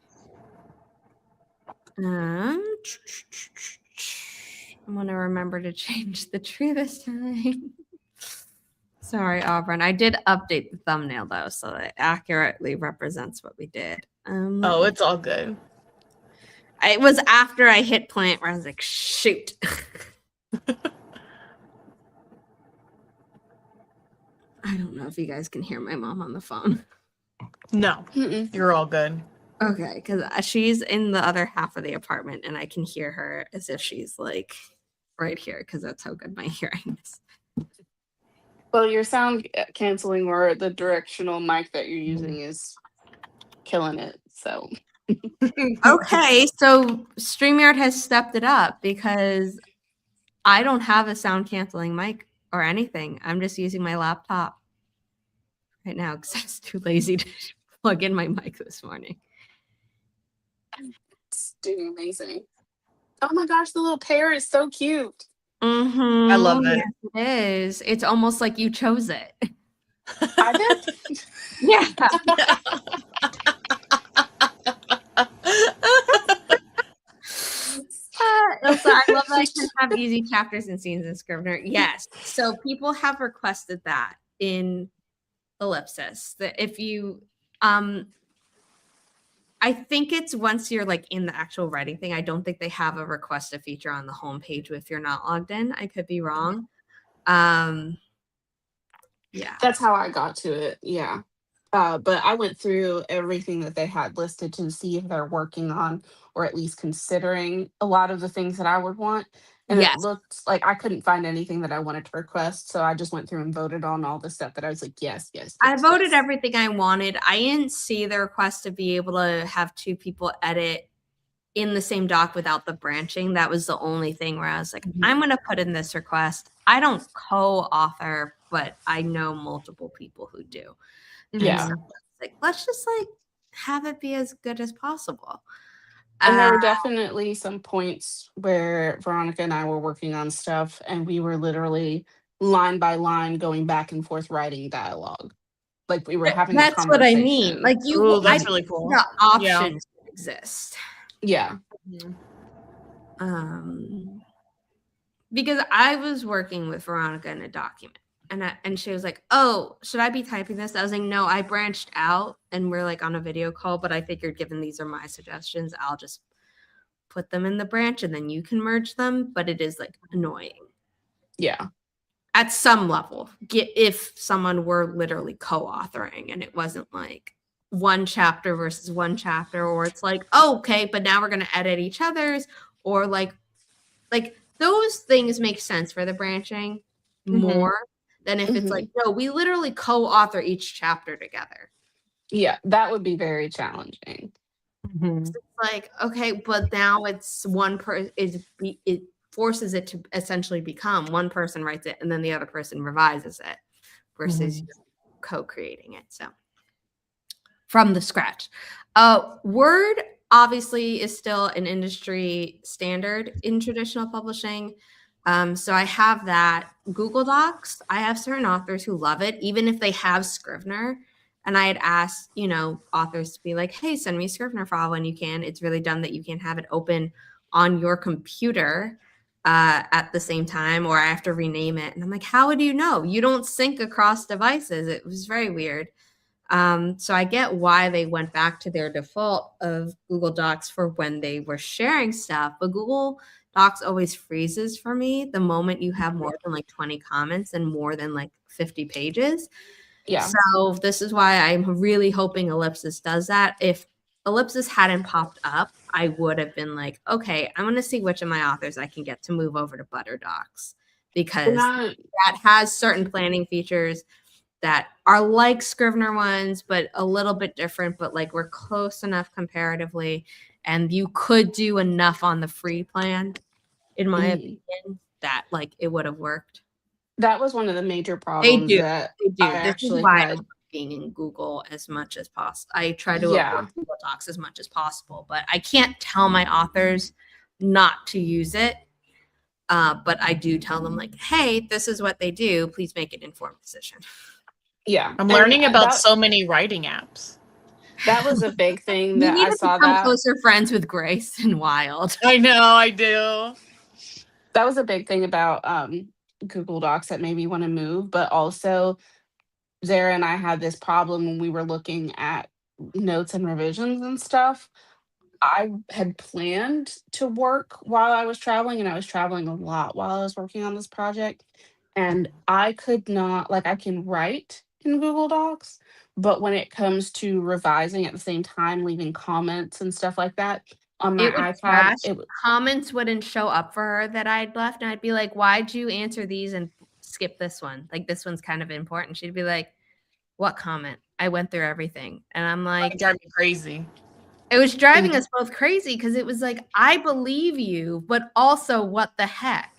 I'm gonna remember to change the tree this time. Sorry, Auburn. I did update the thumbnail though, so it accurately represents what we did. Oh, it's all good. It was after I hit plant where I was like, shoot. I don't know if you guys can hear my mom on the phone. No, Mm-mm. you're all good. Okay, because she's in the other half of the apartment and I can hear her as if she's like right here because that's how good my hearing is. Well, your sound canceling or the directional mic that you're using is killing it. So Okay, so StreamYard has stepped it up because I don't have a sound canceling mic or anything. I'm just using my laptop right now because I was too lazy to plug in my mic this morning. it's doing amazing. Oh my gosh, the little pear is so cute. Mm-hmm. I love it. Yes, it is. It's almost like you chose it. I did. Yeah. Ilsa, I love that I can have easy chapters and scenes in Scrivener. Yes. So people have requested that in Ellipsis. That if you I think it's once you're like in the actual writing thing. I don't think they have a request a feature on the homepage if you're not logged in. I could be wrong. Yeah. That's how I got to it. Yeah. But I went through everything that they had listed to see if they're working on or at least considering a lot of the things that I would want. And Yes. it looked like I couldn't find anything that I wanted to request. So I just went through and voted on all the stuff that I was like, yes, yes. I yes, voted yes. everything I wanted. I didn't see the request to be able to have two people edit in the same doc without the branching. That was the only thing where I was like, I'm going to put in this request. I don't co-author, but I know multiple people who do. Yeah. So like, let's just like have it be as good as possible. And there were definitely some points where Veronica and I were working on stuff and we were literally line by line going back and forth writing dialogue. Like we were having a That's what conversation. I mean. Like Ooh, that's really cool. The options exist. Yeah. Because I was working with Veronica in a document and she was like, oh, should I be typing this? I was like, no, I branched out and we're like on a video call, but I figured given these are my suggestions, I'll just put them in the branch and then you can merge them. But it is like annoying. Yeah. At some level, if someone were literally co-authoring and it wasn't like one chapter versus one chapter, or it's like, oh, okay, but now we're going to edit each other's, or like those things make sense for the branching more than if it's like, no, we literally co-author each chapter together. Yeah, that would be very challenging. So it's like, okay, but now it's one person it forces it to essentially become one person writes it and then the other person revises it versus co-creating it. So from the scratch. Word obviously is still an industry standard in traditional publishing. So I have that. Google Docs, I have certain authors who love it, even if they have Scrivener. And I had asked, authors to be like, hey, send me a Scrivener file when you can. It's really dumb that you can't have it open on your computer at the same time, or I have to rename it. And I'm like, how would you know? You don't sync across devices. It was very weird. So I get why they went back to their default of Google Docs for when they were sharing stuff, but Google Docs always freezes for me the moment you have more than like 20 comments and more than like 50 pages. Yeah. So this is why I'm really hoping Ellipsis does that. If Ellipsis hadn't popped up, I would have been like, okay, I'm going to see which of my authors I can get to move over to Butter Docs, because that has certain planning features that are like Scrivener ones, but a little bit different, but like we're close enough comparatively. And you could do enough on the free plan, in my opinion, that like it would have worked. That was one of the major They problems do. that They do. I This is actually why had. I'm being in Google as much as possible. I try to Yeah. avoid Google Docs as much as possible, but I can't tell my authors not to use it. But I do tell them like, hey, this is what they do. Please make an informed decision. Yeah. I'm And learning about so many writing apps. that was a big thing You that need I to saw become that. closer friends with Grace and Wild. I know, I do. That was a big thing about Google Docs that made me want to move, but also Zara and I had this problem when we were looking at notes and revisions and stuff. I had planned to work while I was traveling, and I was traveling a lot while I was working on this project. And I could not, like, I can write in Google Docs, but when it comes to revising at the same time, leaving comments and stuff like that on my It would iPad, crash. Comments wouldn't show up for her that I'd left, and I'd be like, "Why'd you answer these and skip this one? Like this one's kind of important." She'd be like, "What comment? I went through everything," and I'm like, It drive me crazy. it was driving Mhm. us both crazy because it was like, I believe you, but also, what the heck?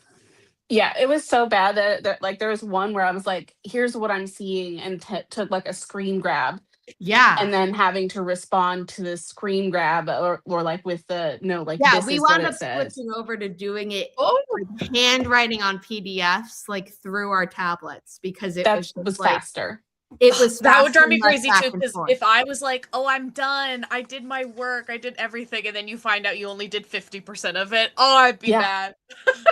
Yeah, it was so bad that like there was one where I was like, "Here's what I'm seeing," and took like a screen grab, Yeah, and then having to respond to the screen grab or like with the no, like yeah. this We is what wound it up says. switching over to doing it Oh, like handwriting on PDFs, like through our tablets, because it That was just was like faster. it was that would faster drive and me less crazy back too, and because forth. if I was like, oh, I'm done, I did my work, I did everything, and then you find out you only did 50% of it, oh, I'd be Yeah, mad.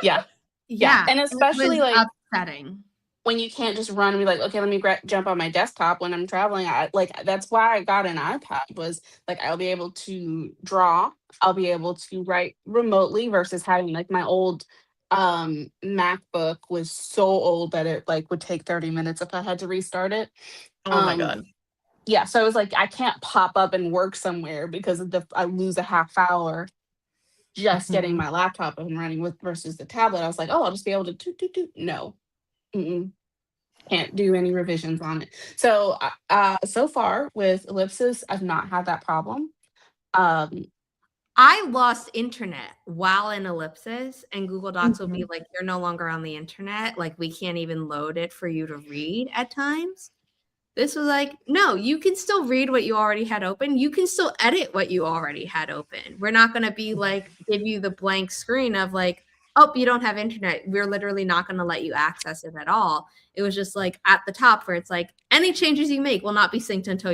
yeah, yeah, Yeah, and it especially was like upsetting. when you can't just run and be like, okay, let me jump on my desktop when I'm traveling. I like that's why I got an iPad was like I'll be able to draw, I'll be able to write remotely versus having like my old MacBook was so old that it like would take 30 minutes if I had to restart it. Oh my Um god. yeah, so I was like I can't pop up and work somewhere because of the I lose a half hour just getting Mhm. my laptop up and running with versus the tablet. I was like, oh, I'll just be able to do. No. Mm-mm. Can't do any revisions on it. So, so far with Ellipsis, I've not had that problem. Um, I lost internet while in Ellipsis, and Google Docs will be mhm. like, you're no longer on the internet. Like, we can't even load it for you to read at times. This was like, no, you can still read what you already had open. You can still edit what you already had open. We're not going to be like, give you the blank screen of like, oh, you don't have internet. We're literally not going to let you access it at all. It was just like at the top where it's like, any changes you make will not be synced until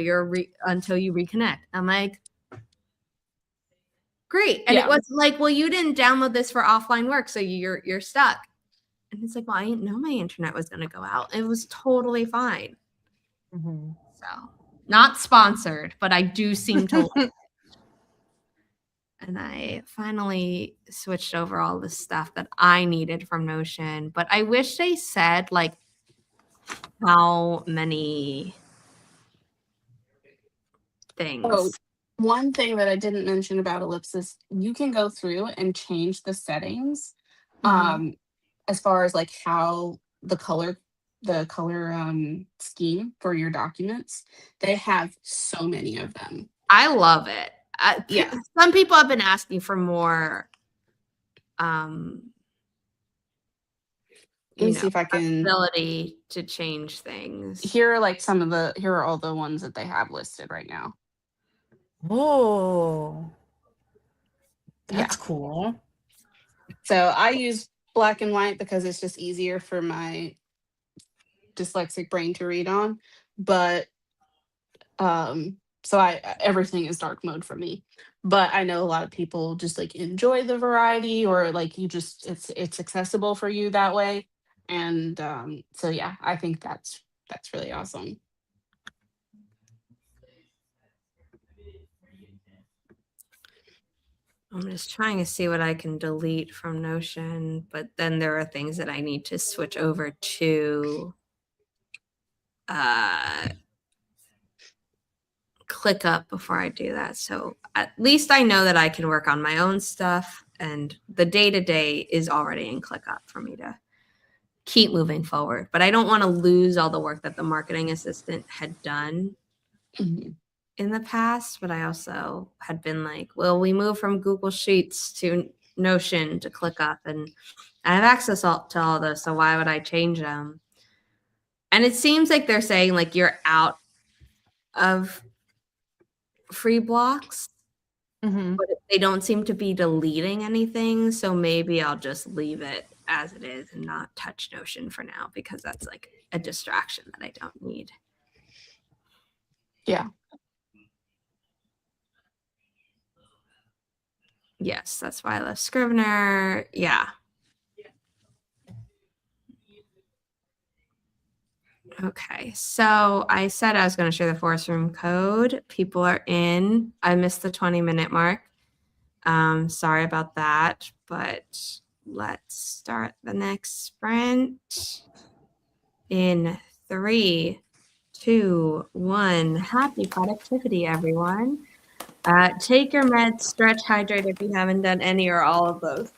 until you reconnect. I'm like, great. And it Yeah, wasn't like, well, you didn't download this for offline work, so you're stuck. And it's like, well, I didn't know my internet was going to go out. It was totally fine. Mhm. So, not sponsored, but I do seem to like it. And I finally switched over all the stuff that I needed from Notion. But I wish they said like how many oh, things. one thing that I didn't mention about Ellipsis, you can go through and change the settings, Mhm. um, as far as, like, how the color, scheme for your documents. They have so many of them. I love it. Yeah. Some people have been asking for more, um, Let me see if I can ability to change things. here are, like, here are all the ones that they have listed right now. Oh, Yeah. that's cool. So I use black and white because it's just easier for my dyslexic brain to read on. But so I everything is dark mode for me. But I know a lot of people just like enjoy the variety or like you just it's accessible for you that way. And so yeah, I think that's really awesome. I'm just trying to see what I can delete from Notion, but then there are things that I need to switch over to uh, ClickUp before I do that. So at least I know that I can work on my own stuff, and the day to day is already in ClickUp for me to keep moving forward. But I don't want to lose all the work that the marketing assistant had done Mhm. in the past, but I also had been like, well, we moved from Google Sheets to Notion to ClickUp, and I have access to all those, so why would I change them? And it seems like they're saying like you're out of free blocks, Mm-hmm. but they don't seem to be deleting anything. So maybe I'll just leave it as it is and not touch Notion for now, because that's like a distraction that I don't need. Yeah. Yes, that's why I left Scrivener. Yeah. Okay, so I said I was going to share the forest room code. People are in. I missed the 20-minute mark. Sorry about that, but let's start the next sprint in 3, 2, 1. Happy productivity, everyone. Take your meds, stretch, hydrate if you haven't done any or all of those.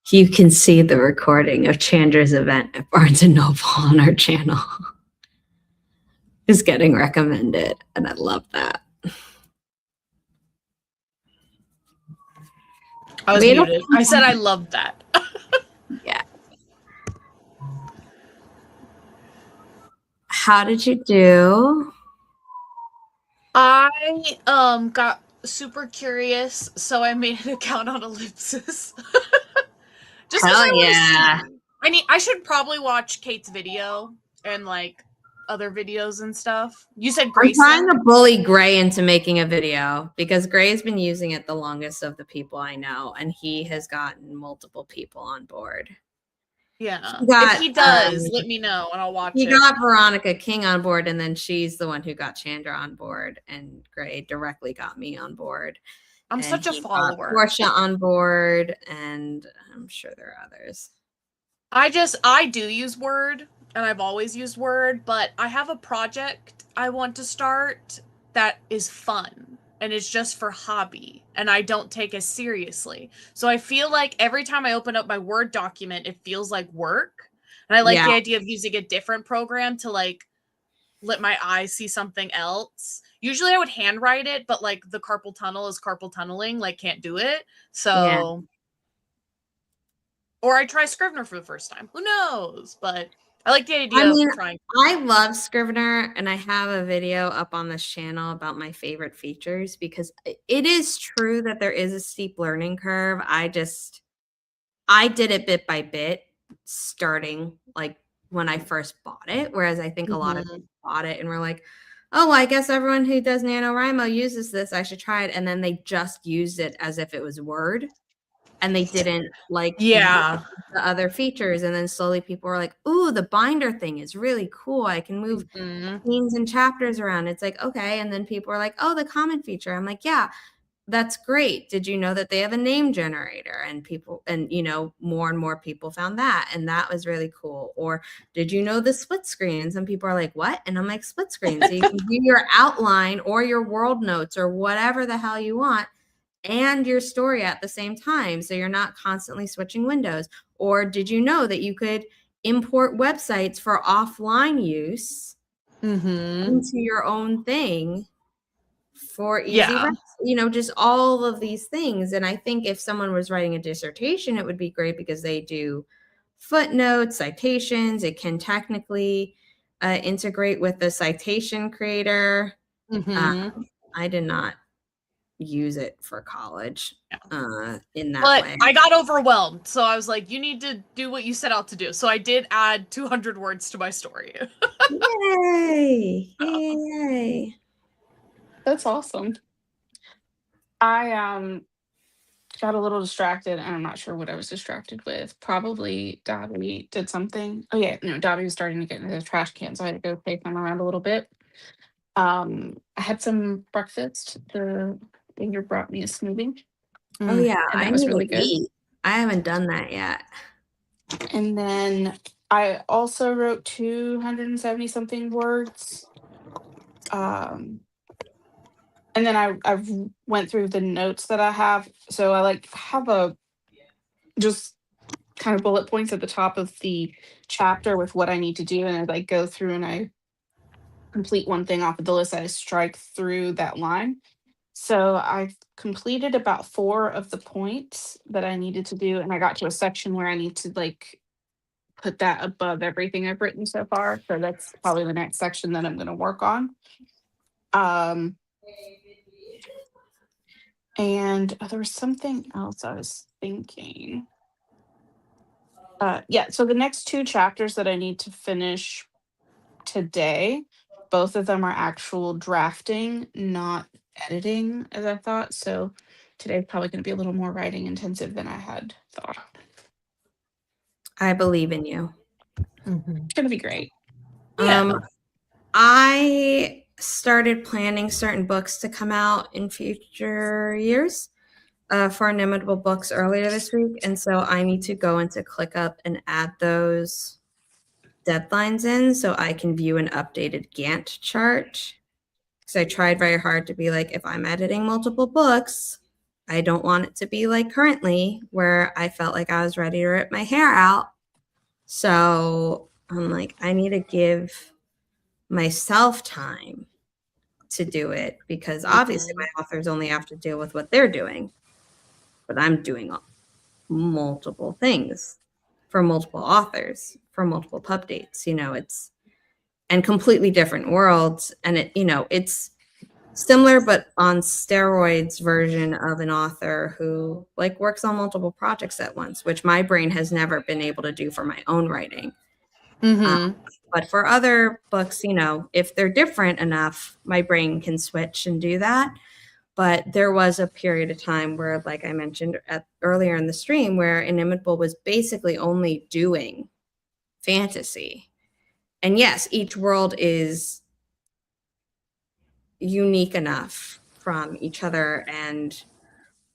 You can see the recording of Chandra's event at Barnes & Noble on our channel. Is getting recommended, and I love that. I was muted. I said I loved that. Yeah. How did you do? I got super curious, so I made an account on Ellipsis. Just because I want to see. I should probably watch Kate's video and like other videos and stuff. You said Grayson. I'm trying to bully Gray into making a video because Gray's been using it the longest of the people I know, and he has gotten multiple people on board. Yeah. If he does, let me know and I'll watch it. He got Veronica King on board, and then she's the one who got Chandra on board, and Gray directly got me on board. I'm such a follower. Portia on board, and I'm sure there are others. I do use Word, and I've always used Word, but I have a project I want to start that is fun and it's just for hobby, and I don't take it seriously. So I feel like every time I open up my Word document, it feels like work. And I like the idea of using a different program to like let my eyes see something else. Usually I would handwrite it, but like the carpal tunnel is carpal tunneling, like can't do it. So or I try Scrivener for the first time. Who knows? But I like the idea of trying. I love Scrivener, and I have a video up on this channel about my favorite features because it is true that there is a steep learning curve. I did it bit by bit, starting like when I first bought it, whereas I think a lot of people bought it and were like, oh, well, I guess everyone who does NaNoWriMo uses this. I should try it. And then they just used it as if it was Word. And they didn't like the other features. And then slowly people were like, ooh, the binder thing is really cool. I can move scenes and chapters around. It's like, okay. And then people are like, oh, the comment feature. I'm like, yeah, that's great. Did you know that they have a name generator? And people, and you know, more and more people found that. And that was really cool. Or did you know the split screen? And some people are like, what? And I'm like, split screen. So you can do your outline or your world notes or whatever the hell you want and your story at the same time. So you're not constantly switching windows. Or did you know that you could import websites for offline use into your own thing for easy, you know, just all of these things. And I think if someone was writing a dissertation, it would be great because they do footnotes, citations. It can technically integrate with the citation creator. I did not use it for college in that way. I got overwhelmed, so I was like, you need to do what you set out to do. So I did add 200 words to my story. Yay! Yay! That's awesome. I got a little distracted, and I'm not sure what I was distracted with. Probably Dobby did something. Oh yeah, no, Dobby was starting to get into the trash can, so I had to go take him around a little bit. I had some breakfast. The Inger brought me a smoothie. Oh yeah, and that was really good. I haven't done that yet. And then I also wrote 270 something words. And then I went through the notes that I have. So I like have a just kind of bullet points at the top of the chapter with what I need to do, and I like go through and I complete one thing off of the list. I strike through that line. So I completed about 4 of the points that I needed to do, and I got to a section where I need to like put that above everything I've written so far. So that's probably the next section that I'm going to work on. And there was something else I was thinking. Yeah, so the next 2 chapters that I need to finish today, both of them are actual drafting, not editing as I thought. So today's probably going to be a little more writing intensive than I had thought. I believe in you. It's going to be great. I started planning certain books to come out in future years for Inimitable Books earlier this week. And so I need to go into ClickUp and add those deadlines in so I can view an updated Gantt chart. Because I tried very hard to be like, if I'm editing multiple books, I don't want it to be like currently where I felt like I was ready to rip my hair out. So I'm like, I need to give myself time to do it, because obviously my authors only have to deal with what they're doing, but I'm doing multiple things for multiple authors, for multiple pub dates. It's and completely different worlds, and it's similar but on steroids version of an author who like works on multiple projects at once, which my brain has never been able to do for my own writing. But for other books, if they're different enough, my brain can switch and do that. But there was a period of time where, like I mentioned earlier in the stream, where Inimitable was basically only doing fantasy. And yes, each world is unique enough from each other and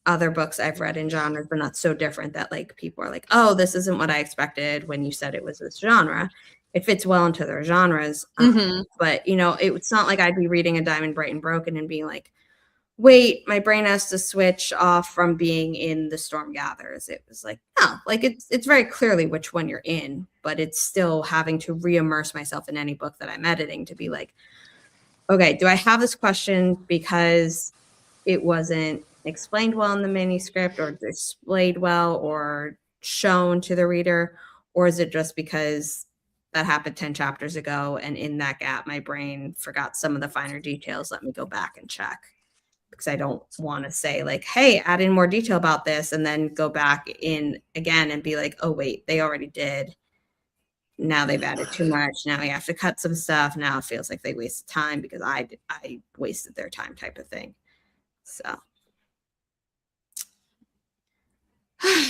other books I've read in genres, but not so different that like people are like, oh, this isn't what I expected when you said it was this genre. It fits well into their genres. But it's not like I'd be reading a Diamond Bright and Broken and being like, wait, my brain has to switch off from being in The Storm Gathers. It was like, no, like it's very clearly which one you're in, but it's still having to re-immerse myself in any book that I'm editing to be like, okay, do I have this question because it wasn't explained well in the manuscript or displayed well or shown to the reader? Or is it just because that happened 10 chapters ago and in that gap, my brain forgot some of the finer details? Let me go back and check. Because I don't want to say like, hey, add in more detail about this and then go back in again and be like, oh, wait, they already did. Now they've added too much. Now we have to cut some stuff. Now it feels like they wasted time because I wasted their time type of thing. So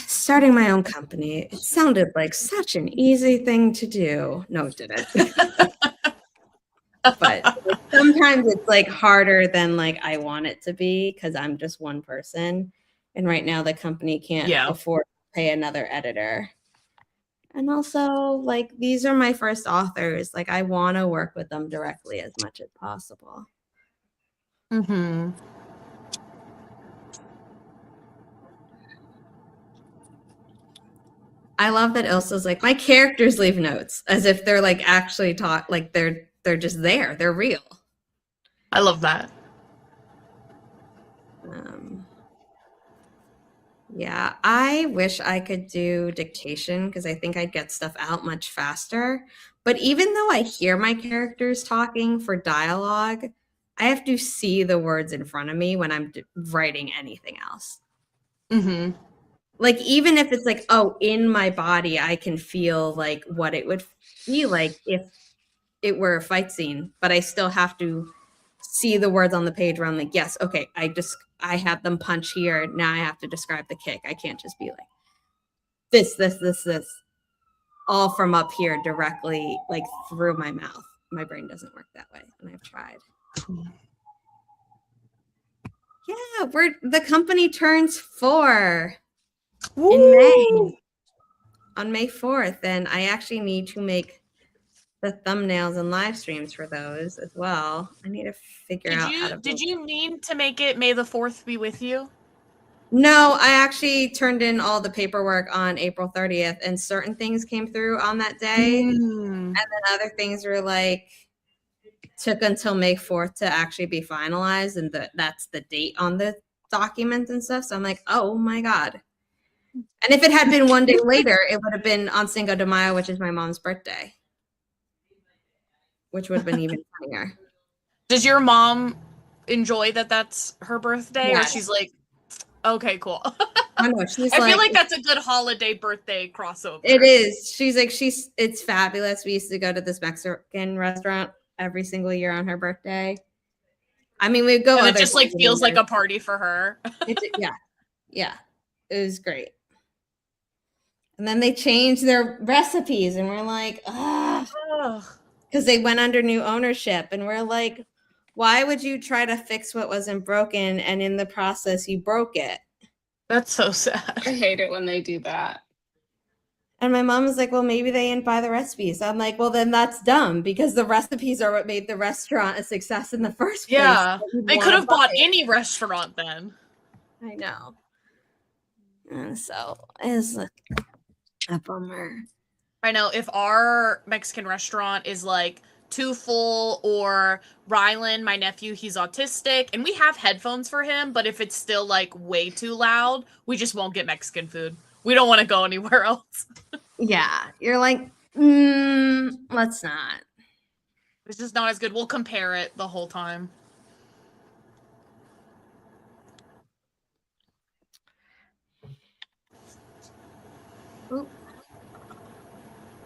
starting my own company, it sounded like such an easy thing to do. No, it didn't. But sometimes it's like harder than like I want it to be because I'm just one person. And right now the company can't afford to pay another editor. And also, like, these are my first authors. Like, I want to work with them directly as much as possible. I love that Ilsa's like, my characters leave notes as if they're like actually like they're just there. They're real. I love that. Yeah, I wish I could do dictation because I think I'd get stuff out much faster. But even though I hear my characters talking for dialogue, I have to see the words in front of me when I'm writing anything else. Like, even if it's like, oh, in my body, I can feel like what it would feel like if it were a fight scene, but I still have to see the words on the page where I'm like, yes, okay, I have them punch here. Now I have to describe the kick. I can't just be like this, all from up here directly, like through my mouth. My brain doesn't work that way, and I've tried. Yeah, the company turns 4 in May, on May 4th, and I actually need to make the thumbnails and live streams for those as well. I need to figure out how to. Did you need to make it May the 4th be with you? No, I actually turned in all the paperwork on April 30th, and certain things came through on that day, and then other things were like took until May 4th to actually be finalized, and that's the date on the document and stuff. So I'm like, oh my god. And if it had been one day later, it would have been on Cinco de Mayo, which is my mom's birthday, which would have been even funnier. Does your mom enjoy that that's her birthday? Yes. Or she's like, okay, cool. I know, she's I feel like that's a good holiday birthday crossover. It is. She's like, it's fabulous. We used to go to this Mexican restaurant every single year on her birthday. I mean, we'd go. And it just like feels like a party for her. Yeah. It was great. And then they changed their recipes, and we're like, because they went under new ownership, and we're like, why would you try to fix what wasn't broken, and in the process you broke it? That's so sad. I hate it when they do that. And my mom was like, well, maybe they didn't buy the recipes. I'm like, well, then that's dumb, because the recipes are what made the restaurant a success in the first place. Yeah, they could have bought any restaurant then. I know. And so it's a bummer. I know if our Mexican restaurant is like too full, or Rylan, my nephew, he's autistic, and we have headphones for him, but if it's still like way too loud, we just won't get Mexican food. We don't want to go anywhere else. Yeah, you're like, let's not. It's just not as good. We'll compare it the whole time. Oop.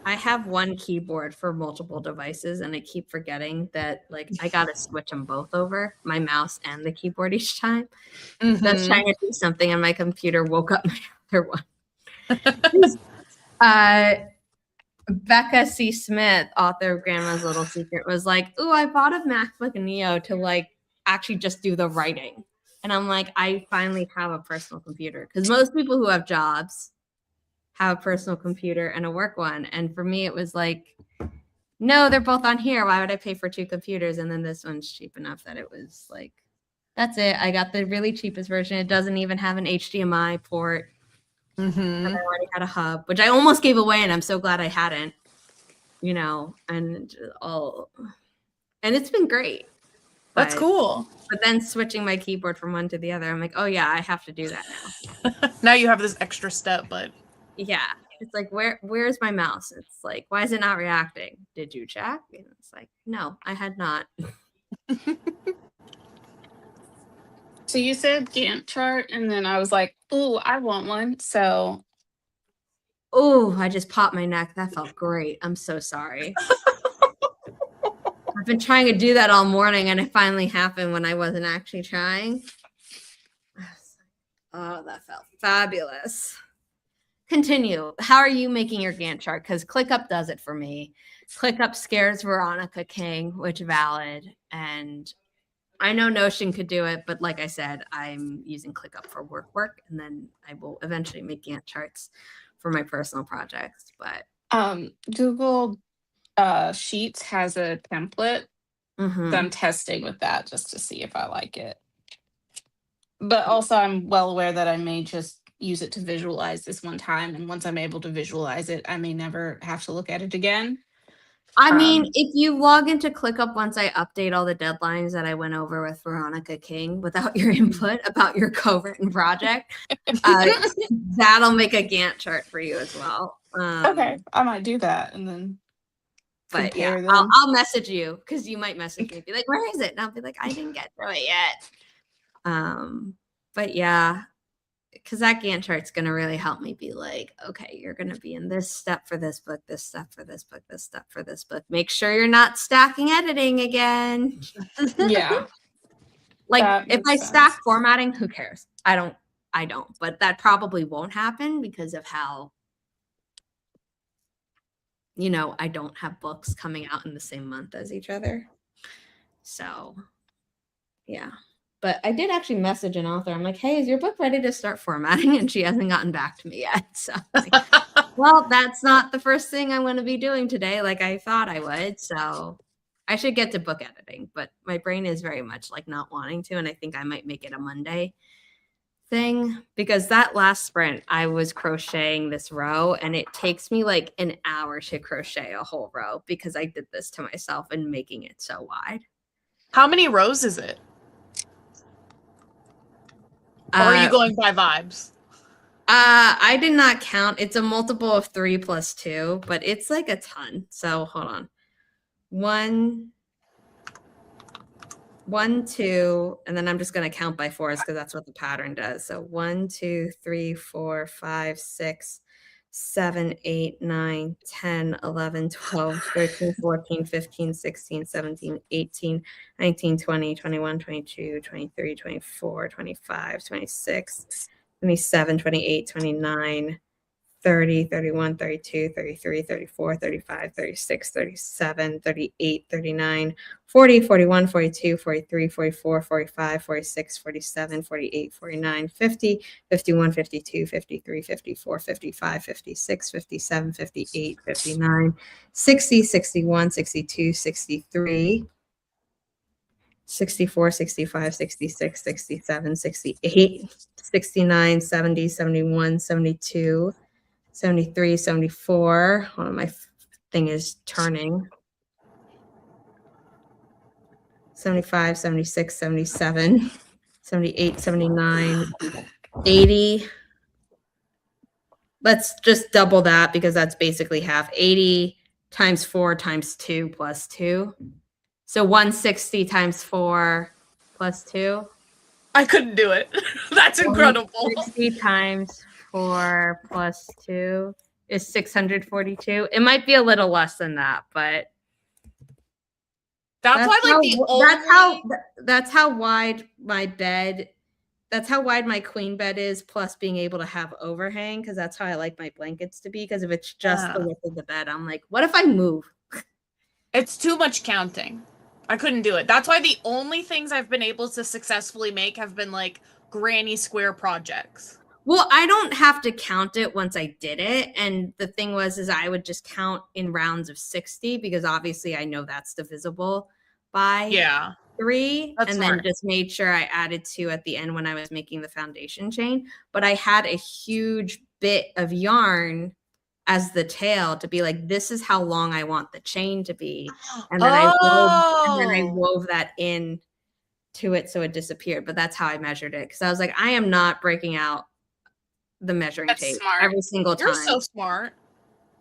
I have one keyboard for multiple devices, and I keep forgetting that like I gotta switch them both over, my mouse and the keyboard each time. That's trying to do something, and my computer woke up my other one. Becca C. Smith, author of Grandma's Little Secret, was like, "Ooh, I bought a MacBook Neo to like actually just do the writing." And I'm like, I finally have a personal computer, because most people who have jobs have a personal computer and a work one. And for me, it was like, no, they're both on here. Why would I pay for two computers? And then this one's cheap enough that it was like, that's it. I got the really cheapest version. It doesn't even have an HDMI port. And I already had a hub, which I almost gave away, and I'm so glad I hadn't, and it's been great. That's cool. But then switching my keyboard from one to the other, I'm like, oh yeah, I have to do that now. Now you have this extra step, but yeah, it's like, where's my mouse? It's like, why is it not reacting? Did you check? And it's like, no, I had not. So you said Gantt chart, and then I was like, ooh, I want one. So Oh, I just popped my neck. That felt great. I'm so sorry. I've been trying to do that all morning, and it finally happened when I wasn't actually trying. Oh, that felt fabulous. Continue. How are you making your Gantt chart? Because ClickUp does it for me. ClickUp scares Veronica King, which valid. And I know Notion could do it, but like I said, I'm using ClickUp for work, and then I will eventually make Gantt charts for my personal projects. But Google Sheets has a template. So I'm testing with that just to see if I like it. But also I'm well aware that I may just use it to visualize this one time, and once I'm able to visualize it, I may never have to look at it again. I mean, if you log into ClickUp once I update all the deadlines that I went over with Veronica King without your input about your co-written project, that'll make a Gantt chart for you as well. Okay, I might do that and then. But yeah, I'll message you, because you might message me, be like, where is it? And I'll be like, I didn't get through it yet. But yeah, because that Gantt chart's going to really help me be like, okay, you're going to be in this step for this book, this step for this book, this step for this book. Make sure you're not stacking editing again. Yeah. Like if I stack formatting, who cares? I don't, but that probably won't happen because of how, I don't have books coming out in the same month as each other. So yeah. But I did actually message an author. I'm like, hey, is your book ready to start formatting? And she hasn't gotten back to me yet. So like, well, that's not the first thing I'm going to be doing today like I thought I would. So I should get to book editing, but my brain is very much like not wanting to. And I think I might make it a Monday thing, because that last sprint I was crocheting this row, and it takes me like an hour to crochet a whole row because I did this to myself and making it so wide. How many rows is it? Or are you going by vibes? I did not count. It's a multiple of 3 plus 2, but it's like a ton. So hold on. 1, 2, and then I'm just going to count by 4s because that's what the pattern does. So 1, 2, 3, 4, 5, 6, 7, 8, 9, 10, 11, 12, 13, 14, 15, 16, 17, 18, 19, 20, 21, 22, 23, 24, 25, 26, 27, 28, 29, 30, 31, 32, 33, 34, 35, 36, 37, 38, 39, 40, 41, 42, 43, 44, 45, 46, 47, 48, 49, 50, 51, 52, 53, 54, 55, 56, 57, 58, 59, 60, 61, 62, 63, 64, 65, 66, 67, 68, 69, 70, 71, 72, 73, 74. Hold on, my thing is turning. 75, 76, 77, 78, 79, 80. Let's just double that because that's basically half. 80 times 4 times 2 plus 2. So 160 times 4 plus 2. I couldn't do it. That's incredible. 160 times 4 plus 2 is 642. It might be a little less than that, but That's why, like, the only... that's how wide my bed. That's how wide my queen bed is, plus being able to have overhang, because that's how I like my blankets to be. Because if it's just the width of the bed, I'm like, what if I move? It's too much counting. I couldn't do it. That's why the only things I've been able to successfully make have been like granny square projects. Well, I don't have to count it once I did it. And the thing is I would just count in rounds of 60 because obviously I know that's divisible by 3. That's and smart. Then just made sure I added 2 at the end when I was making the foundation chain. But I had a huge bit of yarn as the tail to be like, this is how long I want the chain to be. And then I wove that in to it so it disappeared. But that's how I measured it. Because I was like, I am not breaking out the measuring tape every single time. You're so smart.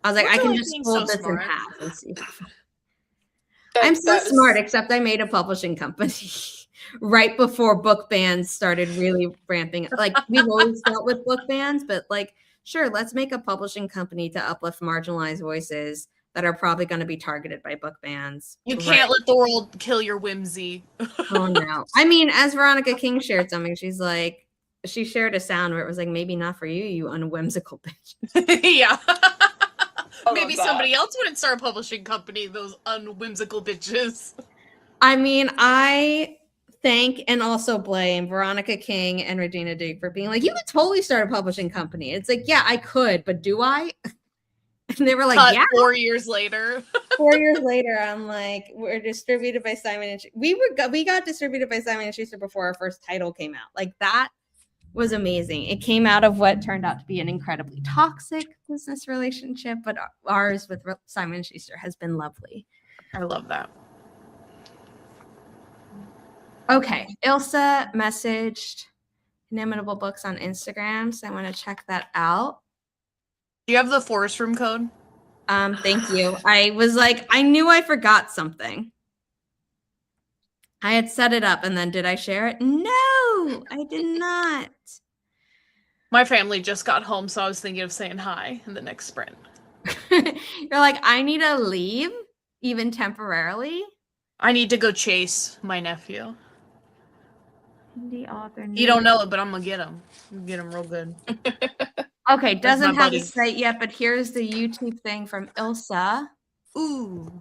I was like, I can just fold this in half and see. I'm so smart, except I made a publishing company right before book bans started really ramping up. Like, we've always dealt with book bans, but like, sure, let's make a publishing company to uplift marginalized voices that are probably going to be targeted by book bans. You can't let the world kill your whimsy. Oh, no. I mean, as Veronica King shared something, she's like, she shared a sound where it was like, maybe not for you, you unwhimsical bitch. Yeah. Maybe somebody else wouldn't start a publishing company, those unwhimsical bitches. I mean, I thank and also blame Veronica King and Regina Duke for being like, you could totally start a publishing company. It's like, yeah, I could, but do I? And they were like, yeah. 4 years later. 4 years later, I'm like, we're distributed by Simon and we got distributed by Simon and Schuster before our first title came out. Like, that was amazing. It came out of what turned out to be an incredibly toxic business relationship, but ours with Simon & Schuster has been lovely. I love that. Okay, Ilsa messaged Inimitable Books on Instagram, so I want to check that out. Do you have the Forest Room code? Thank you. I was like, I knew I forgot something. I had set it up, and then did I share it? No, I did not. My family just got home, so I was thinking of saying hi in the next sprint. You're like, I need to leave, even temporarily. I need to go chase my nephew. Indie author. You don't know it, but I'm gonna get him. Get him real good. Okay, doesn't have a site yet, but here's the YouTube thing from Ilsa. Ooh.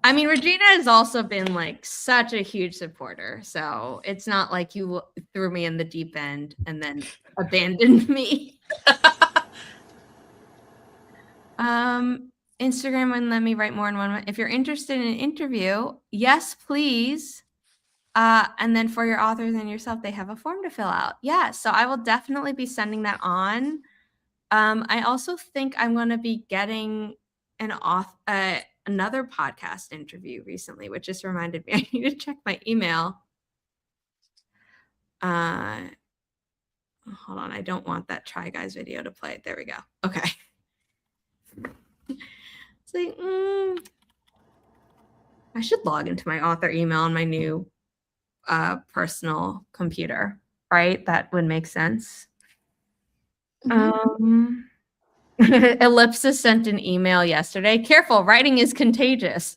I mean, Regina has also been like such a huge supporter. So it's not like you threw me in the deep end and then abandoned me. Instagram wouldn't let me write more than one. If you're interested in an interview, yes, please. And then for your authors and yourself, they have a form to fill out. Yeah, so I will definitely be sending that on. I also think I'm going to be getting another podcast interview recently, which just reminded me I need to check my email. Hold on, I don't want that Try Guys video to play. There we go. Okay. It's like, I should log into my author email on my new personal computer, right? That would make sense. Ellipsis sent an email yesterday. Careful, writing is contagious.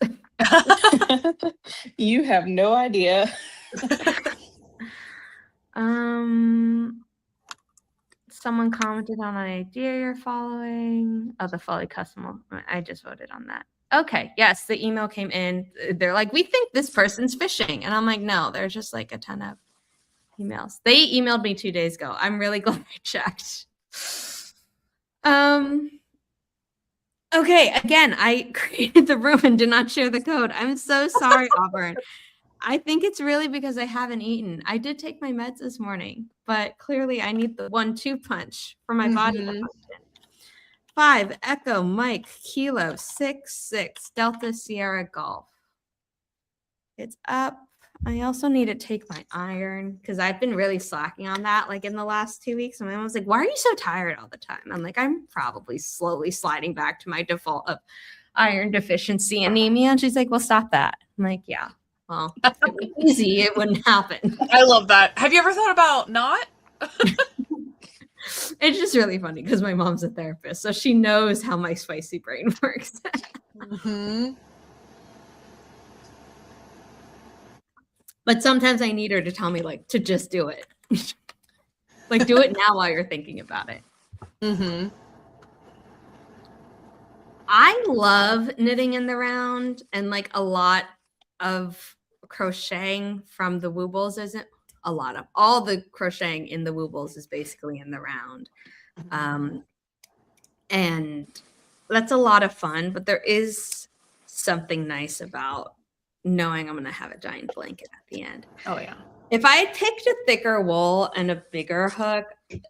You have no idea. Someone commented on an idea you're following. Oh, the fully custom. I just voted on that. Okay, yes, the email came in. They're like, we think this person's phishing. And I'm like, no, there's just like a ton of emails. They emailed me 2 days ago. I'm really glad I checked. Okay, again, I created the room and did not share the code. I'm so sorry, Auburn. I think it's really because I haven't eaten. I did take my meds this morning, but clearly I need the 1-2 punch for my body to function. 5, Echo, Mike, Kilo, 6, Delta, Sierra, Golf. It's up. I also need to take my iron because I've been really slacking on that like in the last 2 weeks. And my mom was like, why are you so tired all the time? I'm like, I'm probably slowly sliding back to my default of iron deficiency anemia. And she's like, well, stop that. I'm like, yeah, well, if it was easy, it wouldn't happen. I love that. Have you ever thought about not? It's just really funny because my mom's a therapist, so she knows how my spicy brain works. But sometimes I need her to tell me like to just do it. Like do it now while you're thinking about it. I love knitting in the round, and like a lot of crocheting from the Woobles isn't a lot of all the crocheting in the Woobles is basically in the round. And that's a lot of fun, but there is something nice about knowing I'm going to have a giant blanket at the end. Oh yeah. If I had picked a thicker wool and a bigger hook,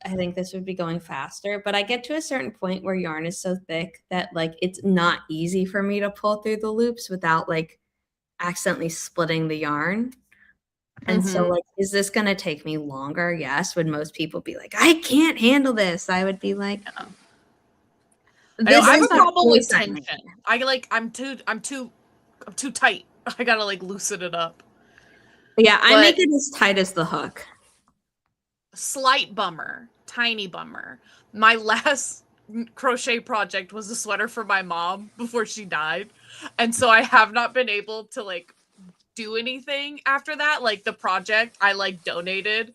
I think this would be going faster. But I get to a certain point where yarn is so thick that like it's not easy for me to pull through the loops without like accidentally splitting the yarn. And so like, is this going to take me longer? Yes. Would most people be like, I can't handle this? I would be like, oh. I have a problem with tension. I'm too tight. I gotta like loosen it up. Yeah, I make it as tight as the hook. Slight bummer, tiny bummer. My last crochet project was a sweater for my mom before she died, and so I have not been able to like do anything after that. Like the project I like donated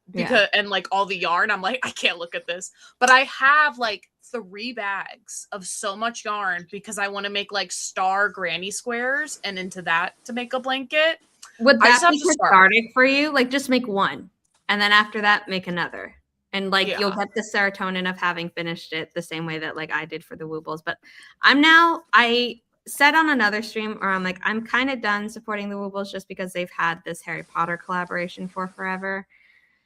because and like all the yarn, I'm like, I can't look at this. But I have like 3 bags of so much yarn because I want to make like star granny squares and into that to make a blanket. Would that be cathartic for you? Like just make one and then after that make another. And like you'll get the serotonin of having finished it the same way that like I did for the Woobles. But I said on another stream or I'm like, I'm kind of done supporting the Woobles just because they've had this Harry Potter collaboration for forever.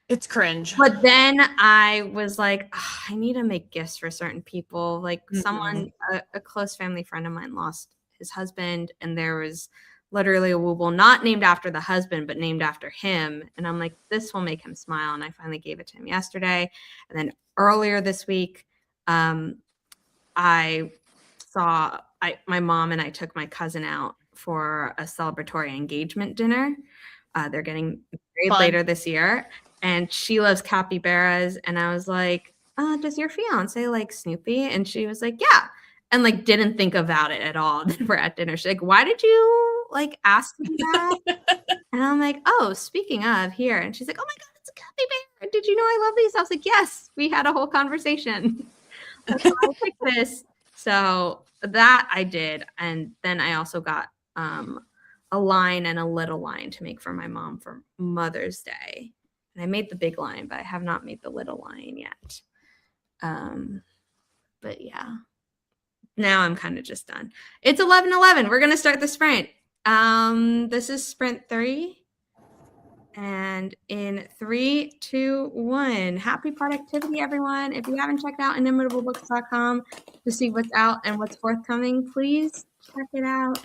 It's cringe. But then I was like, oh, I need to make gifts for certain people. Like someone, a close family friend of mine lost his husband, and there was literally a Wooble not named after the husband, but named after him. And I'm like, this will make him smile. And I finally gave it to him yesterday. And then earlier this week, I saw my mom and I took my cousin out for a celebratory engagement dinner. They're getting married later this year. And she loves capybaras. And I was like, does your fiance like Snoopy? And she was like, yeah. And like didn't think about it at all. Then we're at dinner. She's like, why did you like ask me that? And I'm like, oh, speaking of here. And she's like, oh my God, it's a capybara. Did you know I love these? I was like, yes, we had a whole conversation. So I picked this. So that I did. And then I also got a line and a little line to make for my mom for Mother's Day. And I made the big line, but I have not made the little line yet. But yeah, now I'm kind of just done. It's 11:11. We're going to start the sprint. This is sprint 3. And in 3, 2, 1, happy productivity, everyone. If you haven't checked out inimitableBooks.com to see what's out and what's forthcoming, please check it out.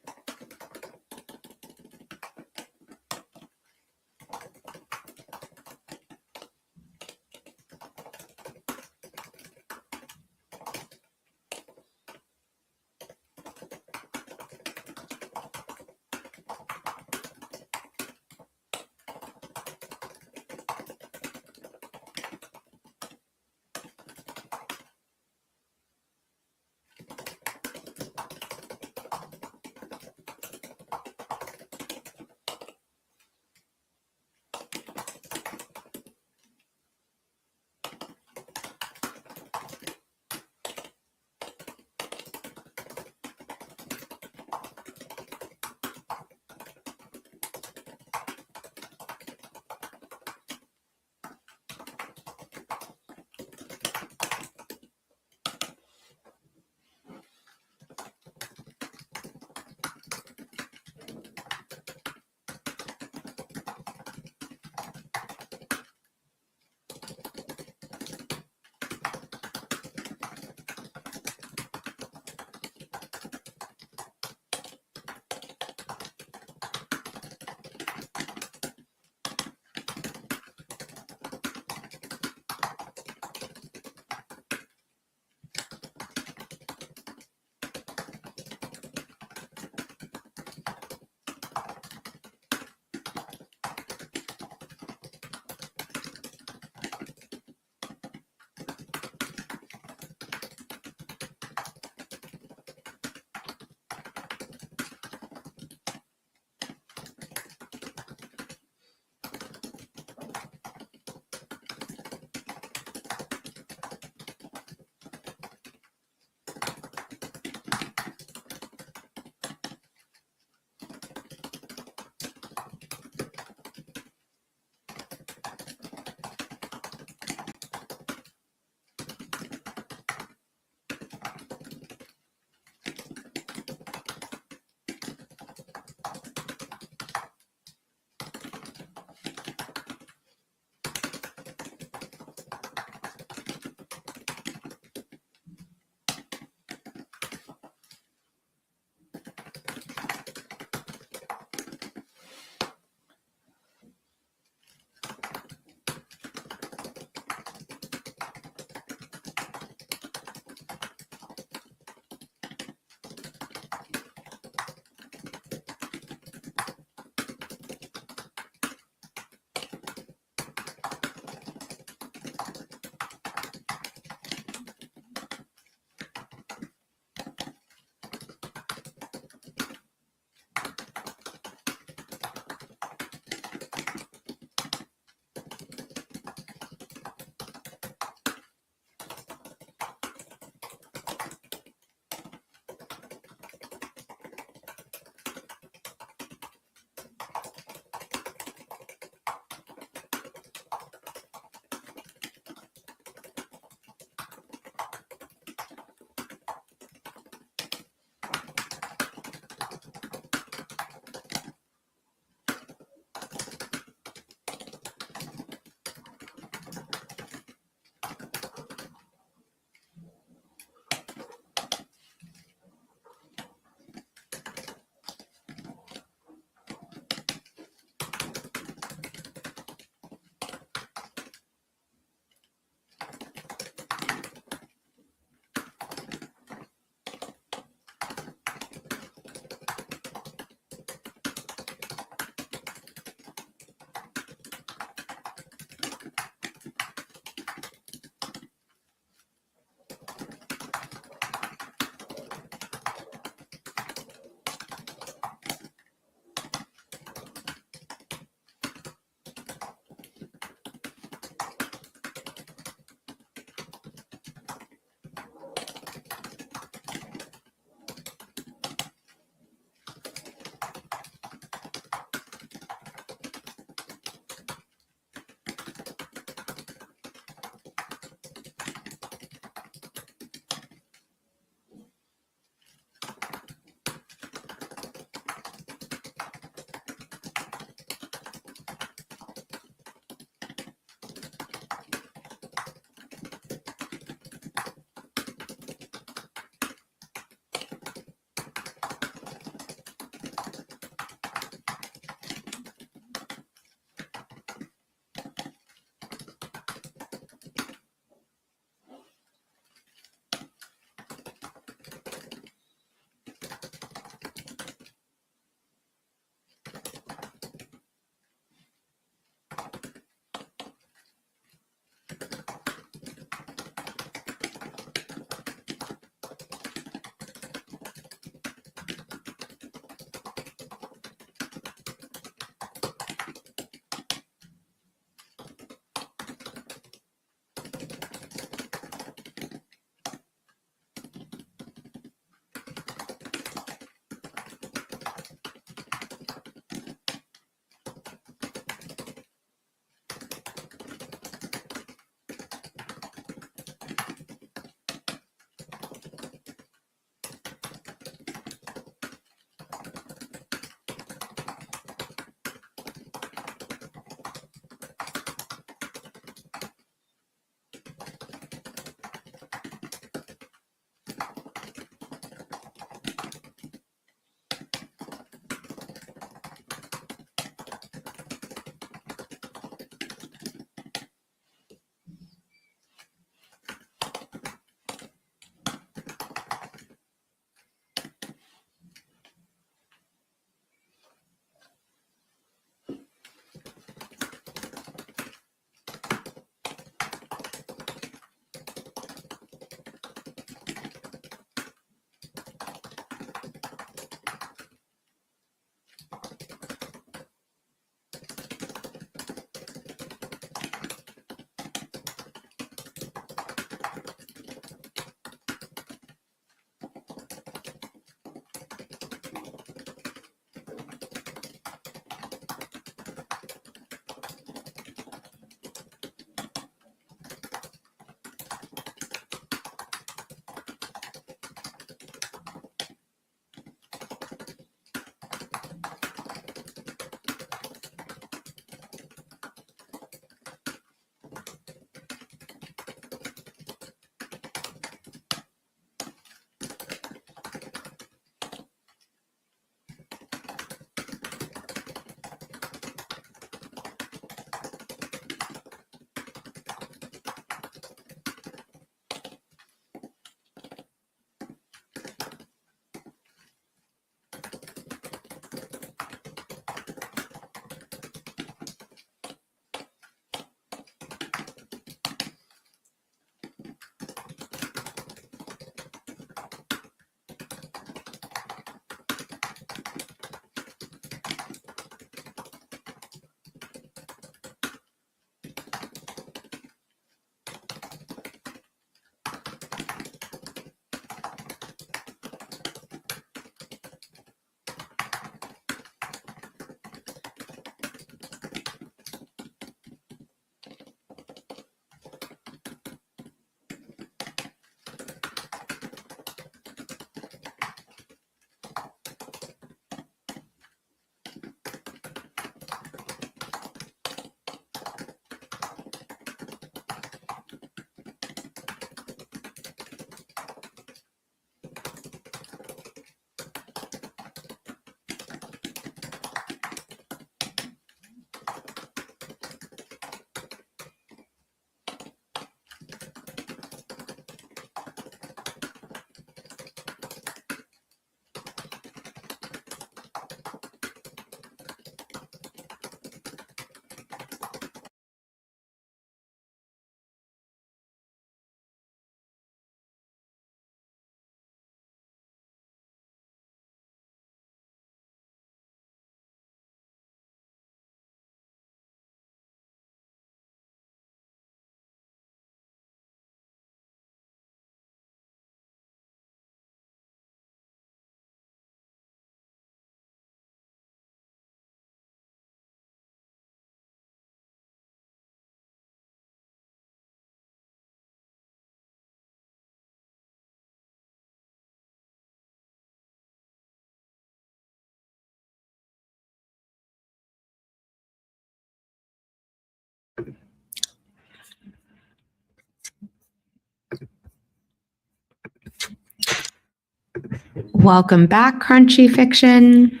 Welcome back, Crunchy Fiction.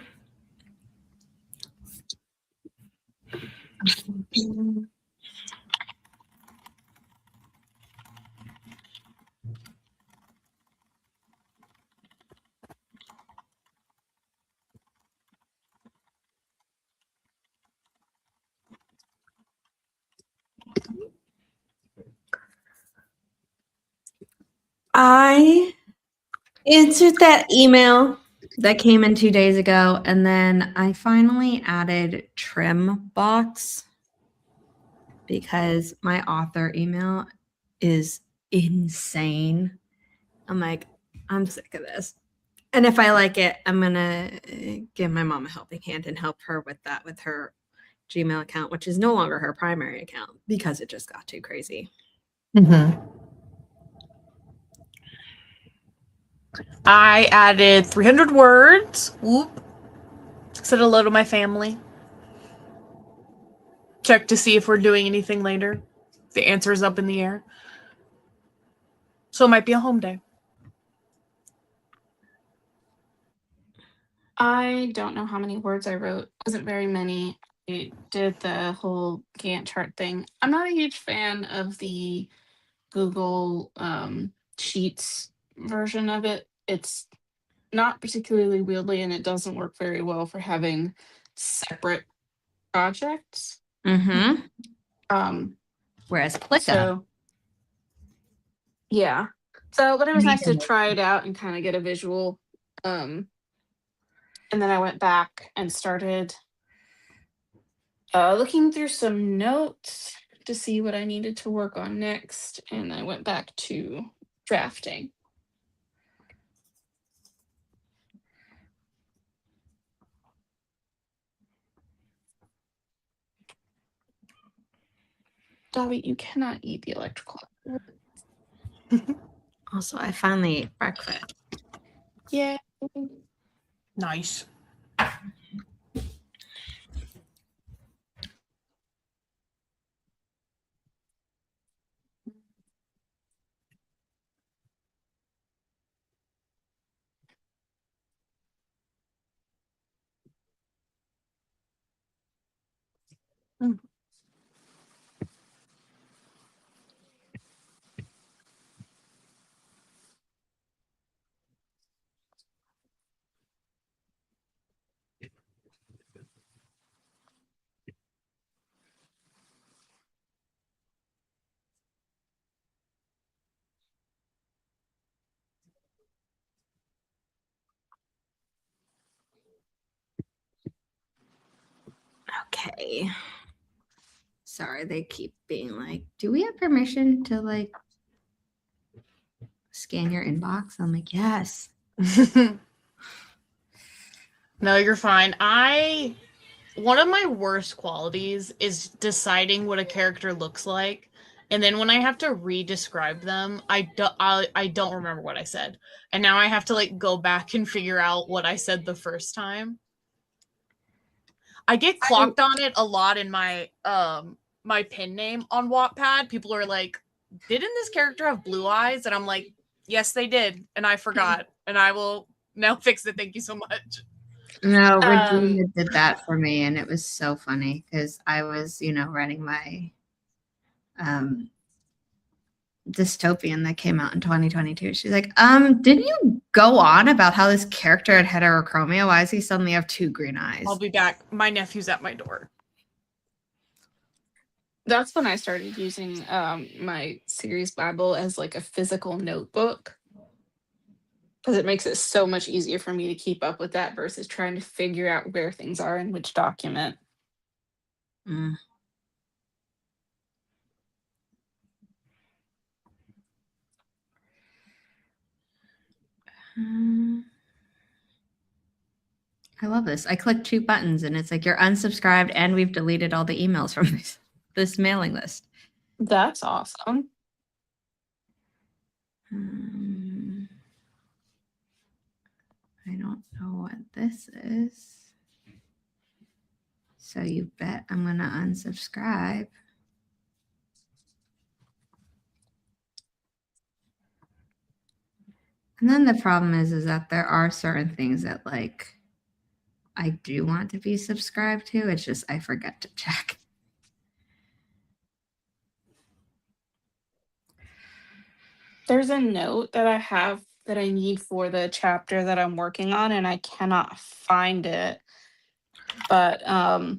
I answered that email that came in 2 days ago, and then I finally added trim box because my author email is insane. I'm like, I'm sick of this. And if I like it, I'm gonna give my mom a helping hand and help her with that with her Gmail account, which is no longer her primary account because it just got too crazy. Mm-hmm. I added 300 words. Whoop. Said hello to my family. Check to see if we're doing anything later. The answer is up in the air. So it might be a home day. I don't know how many words I wrote. It wasn't very many. I did the whole Gantt chart thing. I'm not a huge fan of the Google Sheets version of it. It's not particularly wieldy and it doesn't work very well for having separate projects. Mm-hmm. Whereas ClickUp, So yeah. But it was nice to try it out and kind of get a visual. And then I went back and started looking through some notes to see what I needed to work on next. And I went back to drafting. Dobby, you cannot eat the electrical. also I finally ate breakfast. Yeah. Nice. Okay. Sorry, they keep being like, do we have permission to like scan your inbox? I'm like, yes. No, you're fine. One of my worst qualities is deciding what a character looks like, and then when I have to re-describe them, I don't remember what I said, and now I have to like go back and figure out what I said the first time. I get clocked on it a lot in my my pen name on Wattpad. People are like, "Didn't this character have blue eyes?" And I'm like, "Yes, they did," and I forgot, and I will now fix it. Thank you so much. No, Regina did that for me, and it was so funny because I was, writing my dystopian that came out in 2022. She's like, didn't you go on about how this character had heterochromia? Why does he suddenly have 2 green eyes? I'll be back. My nephew's at my door. That's when I started using my series Bible as like a physical notebook, because it makes it so much easier for me to keep up with that versus trying to figure out where things are in which document. Mm. I love this. I clicked 2 buttons and it's like you're unsubscribed and we've deleted all the emails from this mailing list. That's awesome. I don't know what this is. So you bet I'm going to unsubscribe. And then the problem is that there are certain things that like I do want to be subscribed to. It's just I forget to check. There's a note that I have that I need for the chapter that I'm working on, and I cannot find it. But I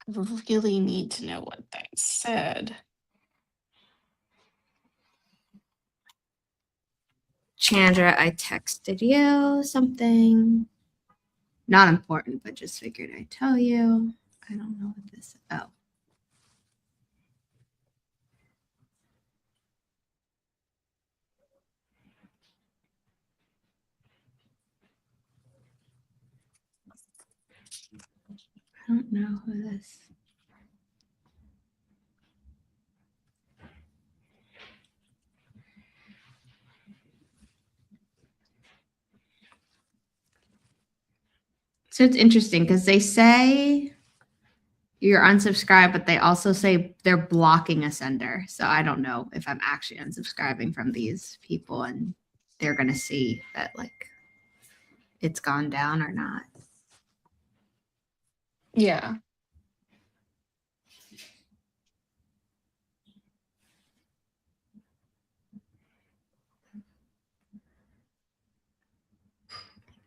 really need to know what that said. Chandra, I texted you something. Not important, but just figured I'd tell you. I don't know what this. Oh. I don't know who this. So it's interesting because they say you're unsubscribed, but they also say they're blocking a sender. So I don't know if I'm actually unsubscribing from these people and they're going to see that like it's gone down or not. Yeah.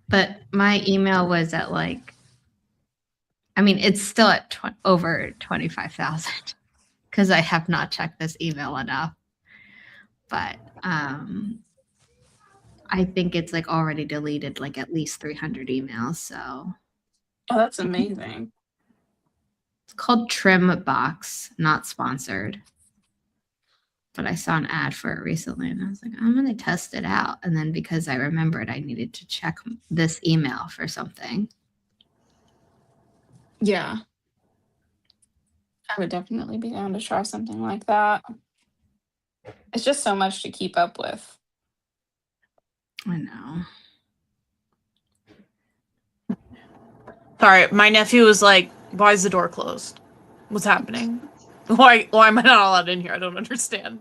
But my email was at like, I mean, it's still at over 25,000 because I have not checked this email enough. But I think it's like already deleted like at least 300 emails. So Oh, that's amazing. it's called Trim Box, not sponsored. But I saw an ad for it recently and I was like, I'm going to test it out. And then because I remembered I needed to check this email for something. Yeah. I would definitely be down to try something like that. It's just so much to keep up with. I know. Sorry, my nephew was like, "Why is the door closed? What's happening? Why am I not allowed in here? I don't understand.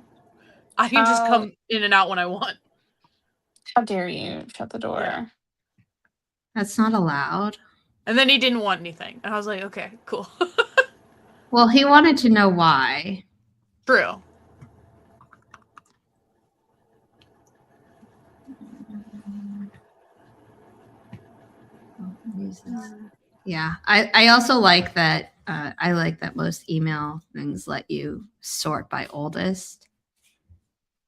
I can just come in and out when I want." How dare you shut the door? Yeah. That's not allowed. And then he didn't want anything. And I was like, okay, cool. Well, he wanted to know why. True. Yeah, I also like that. I like that most email things let you sort by oldest.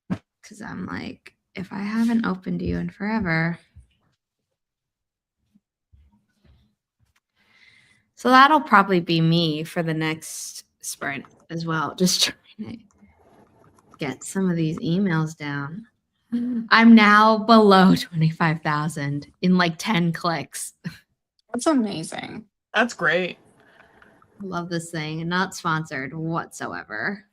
Because I'm like, if I haven't opened you in forever. So that'll probably be me for the next sprint as well. Just trying to get some of these emails down. I'm now below 25,000 in like 10 clicks. That's amazing. That's great. Love this thing. Not sponsored whatsoever.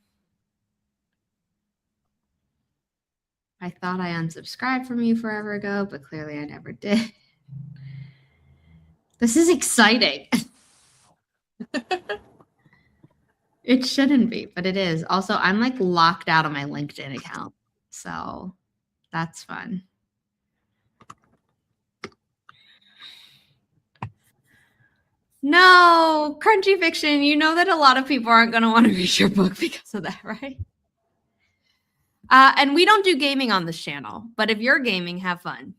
I thought I unsubscribed from you forever ago, but clearly I never did. This is exciting. It shouldn't be, but it is. Also, I'm like locked out of my LinkedIn account. So that's fun. No, Crunchy Fiction. You know that a lot of people aren't going to want to read your book because of that, right? And we don't do gaming on this channel, but if you're gaming, have fun.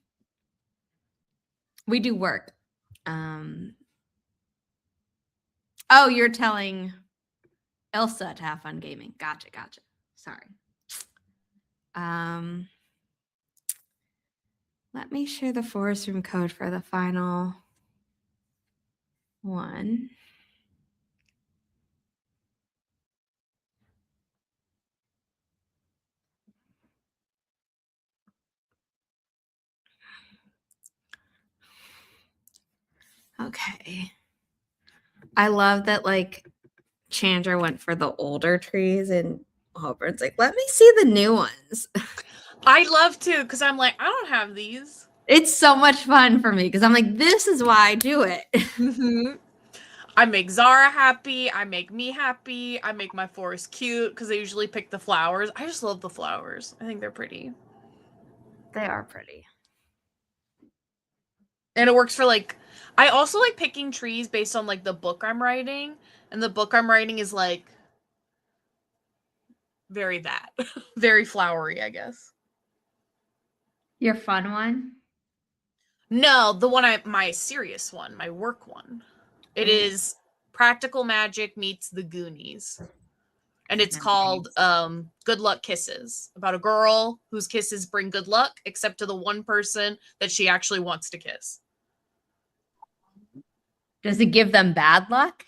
We do work. Oh, you're telling Elsa to have fun gaming. Gotcha. Sorry. Let me share the forest room code for the final one. Okay. I love that like Chandra went for the older trees and Halburn's like, let me see the new ones. I love to, because I'm like, I don't have these. It's so much fun for me because I'm like, this is why I do it. I make Zara happy. I make me happy. I make my forest cute because I usually pick the flowers. I just love the flowers. I think they're pretty. They are pretty. And it works for like, I also like picking trees based on like the book I'm writing. And the book I'm writing is like very that. Very flowery, I guess. Your fun one? No, my serious one, my work one. It is Practical Magic meets the Goonies. And it's called Good Luck Kisses, about a girl whose kisses bring good luck, except to the one person that she actually wants to kiss. Does it give them bad luck?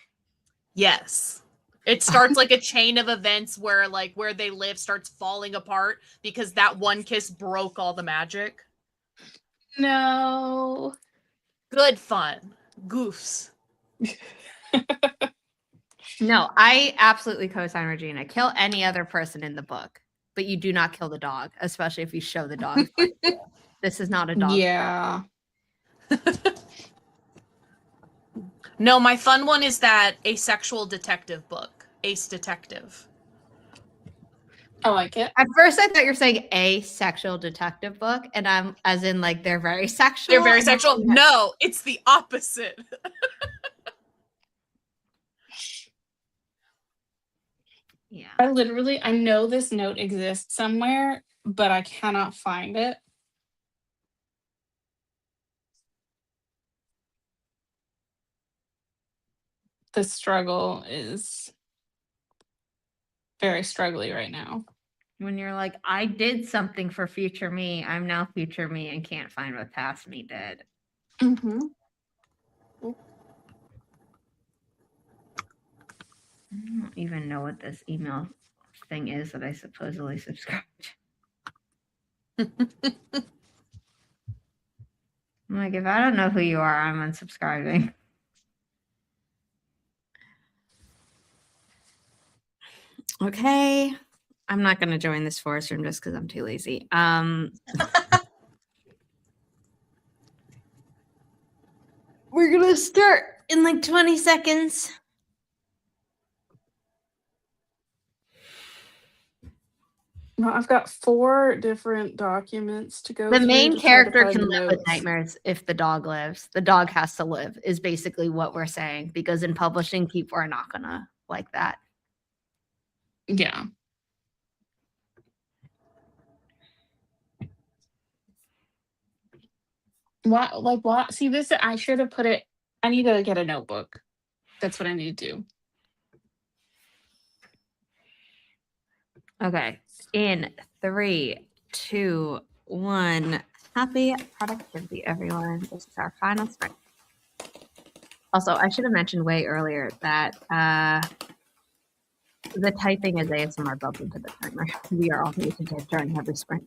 Yes. It starts like a chain of events where like where they live starts falling apart because that one kiss broke all the magic. No. Good fun. Goofs. No, I absolutely co-sign Regina. Kill any other person in the book, but you do not kill the dog, especially if you show the dog. This is not a dog. Yeah. No, my fun one is that asexual detective book, Ace Detective. I like it. At first, I thought you were saying a sexual detective book, and I'm as in like they're very sexual. They're very sexual. No, it's the opposite. Yeah. I know this note exists somewhere, but I cannot find it. The struggle is very struggly right now. When you're like, I did something for future me, I'm now future me and can't find what past me did. Mm-hmm. I don't even know what this email thing is that I supposedly subscribed to. I'm like, if I don't know who you are, I'm unsubscribing. Okay. I'm not going to join this forest room just because I'm too lazy. We're going to start in like 20 seconds. No, I've got 4 different documents to go The through. main to try to character find can the live with notes. nightmares if the dog lives. The dog has to live, is basically what we're saying. Because in publishing, people are not going to like that. Yeah. What? Like what? See, this I should have put it. I need to get a notebook. That's what I need to do. Okay. In 3, 2, 1. Happy productivity, everyone. This is our final sprint. Also, I should have mentioned way earlier that the typing is ASMR built into the timer. We are all used to type during every sprint.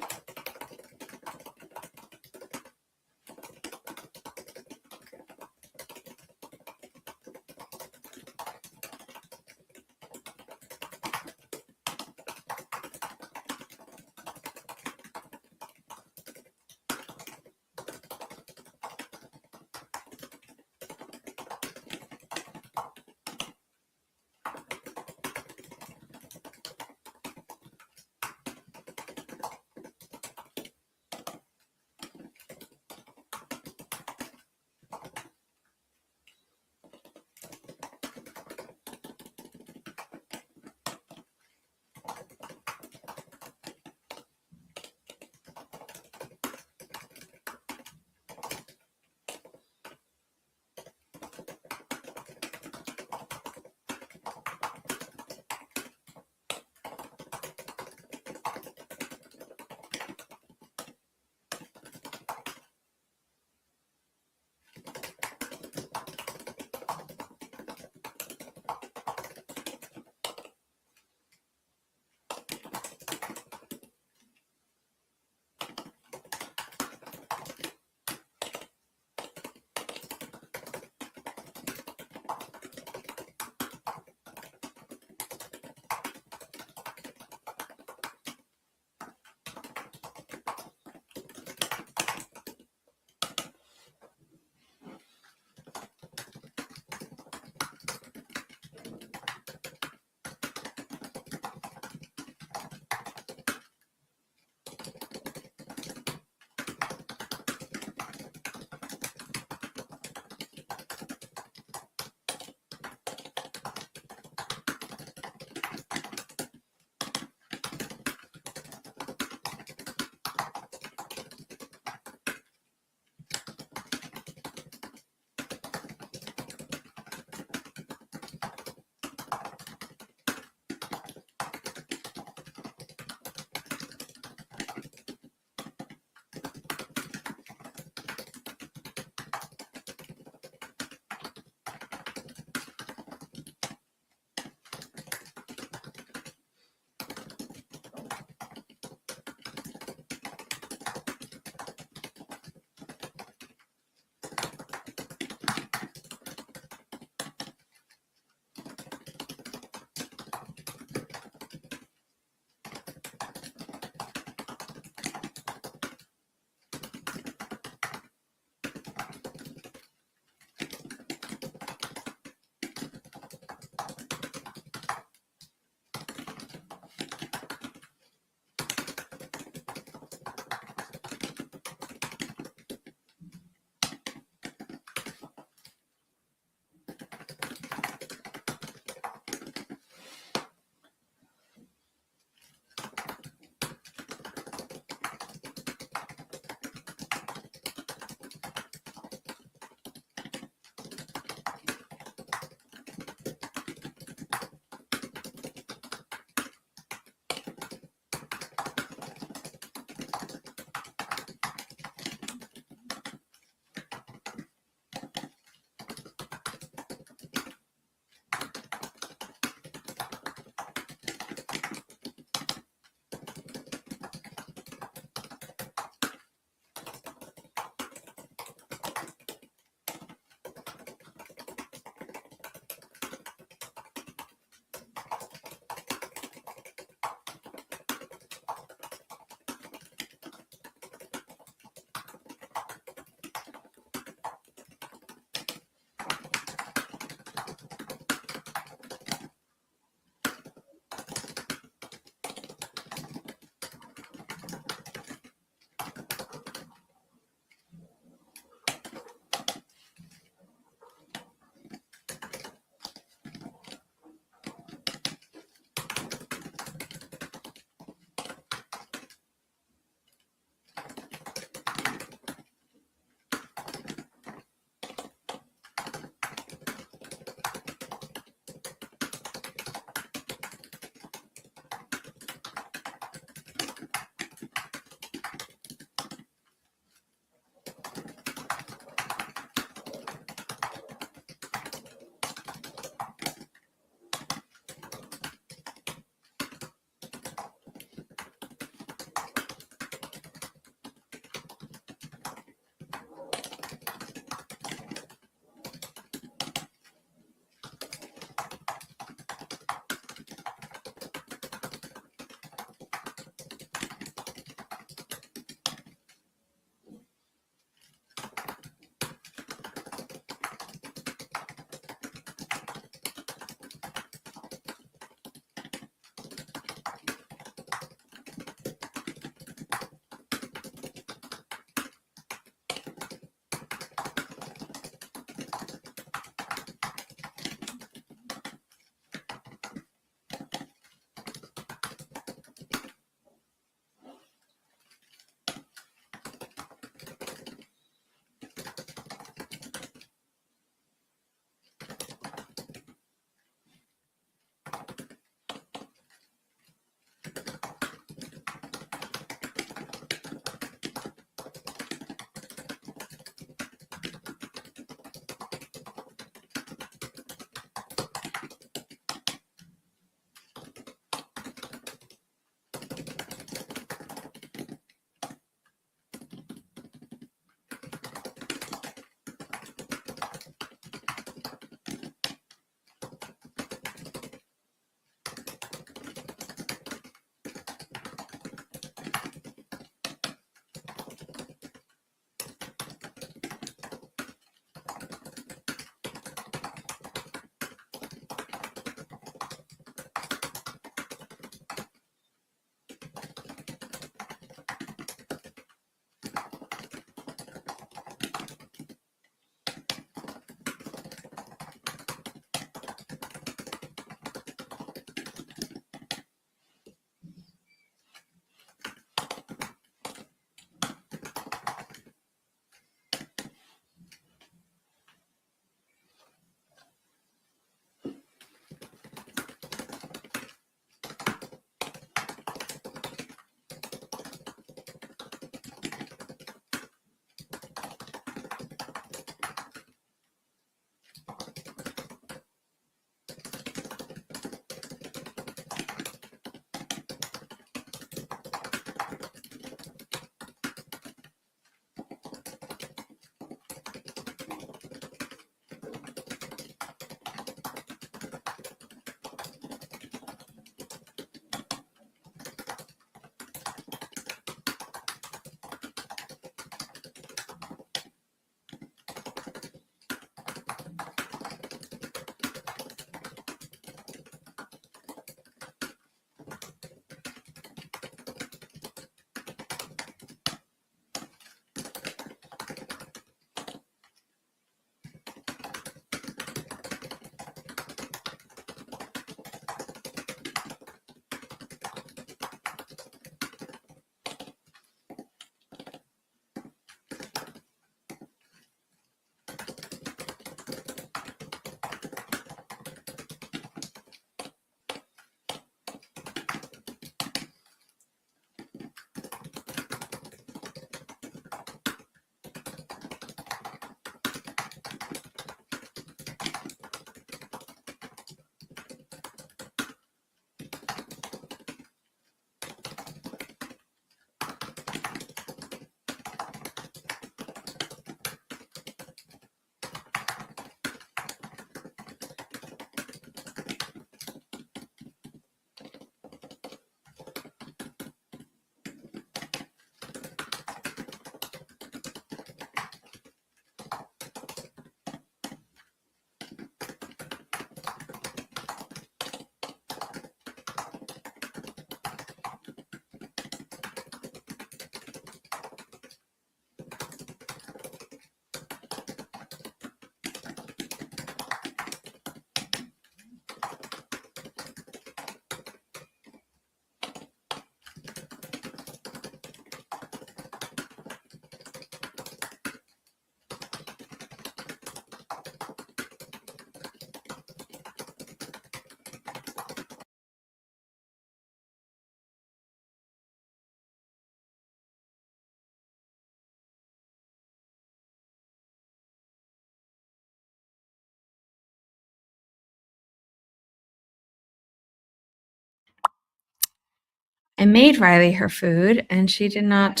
I made Riley her food and she did not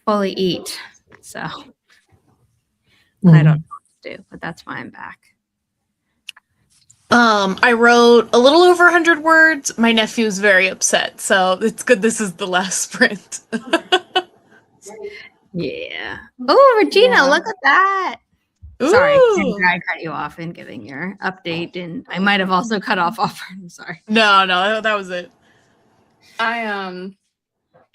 fully eat. So I don't know what to do, but that's why I'm back. I wrote a little over 100 words. My nephew's very upset, so it's good this is the last sprint. Yeah. Oh, Regina, Yeah. look at that. Sorry, Ooh. I cut you off in giving your update, and I might have also cut off offer. I'm sorry. No, that was it.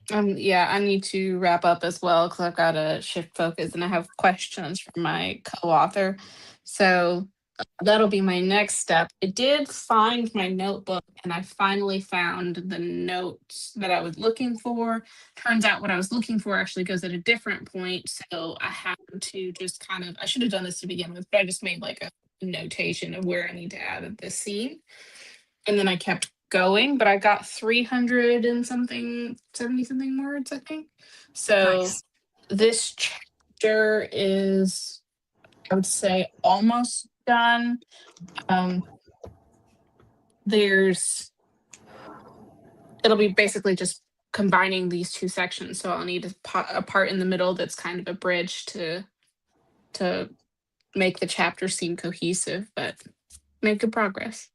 Yeah, I need to wrap up as well because I've got to shift focus and I have questions from my co-author. So that'll be my next step. I did find my notebook and I finally found the notes that I was looking for. Turns out what I was looking for actually goes at a different point. So I had to just I should have done this to begin with, but I just made like a notation of where I need to add this scene. And then I kept going, but I got 300 and something, 70 something words, I think. So Nice. this chapter is, I would say, almost done. It'll be basically just combining these two sections. So I'll need a part in the middle that's kind of a bridge to make the chapter seem cohesive, but make good progress.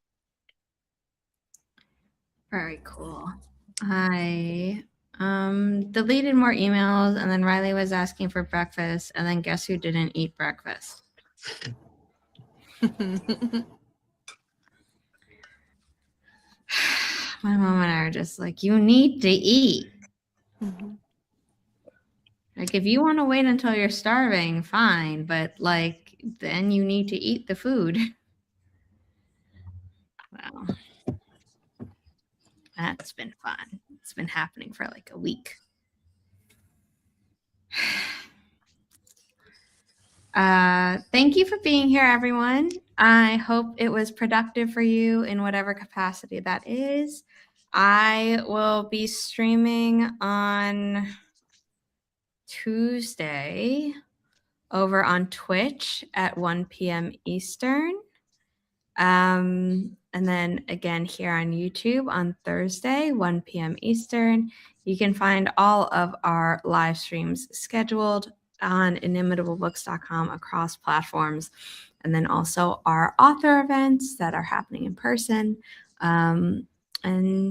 Very cool. I deleted more emails, and then Riley was asking for breakfast, and then guess who didn't eat breakfast? My mom and I are just like, you need to eat. Like, if you want to wait until you're starving, fine, but like, then you need to eat the food. Wow. That's been fun. It's been happening for like a week. Thank you for being here, everyone. I hope it was productive for you in whatever capacity that is. I will be streaming on Tuesday over on Twitch at 1 p.m. Eastern. And then again here on YouTube on Thursday, 1 p.m. Eastern. You can find all of our live streams scheduled on inimitablebooks.com across platforms. And then also our author events that are happening in person. And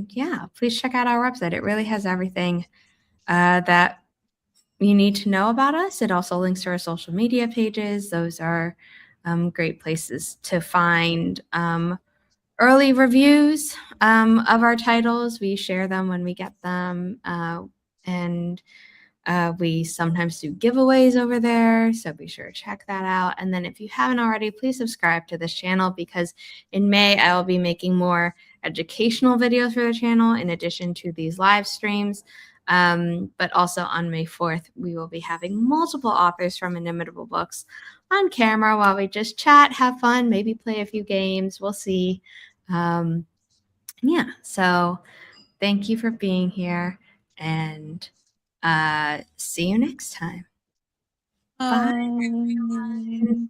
yeah, please check out our website. It really has everything that you need to know about us. It also links to our social media pages. Those are great places to find early reviews of our titles. We share them when we get them. And we sometimes do giveaways over there. So be sure to check that out. And then if you haven't already, please subscribe to this channel because in May, I will be making more educational videos for the channel in addition to these live streams. But also on May 4th, we will be having multiple authors from Inimitable Books on camera while we just chat, have fun, maybe play a few games. We'll see. Yeah, so thank you for being here and see you next time. Bye. Bye.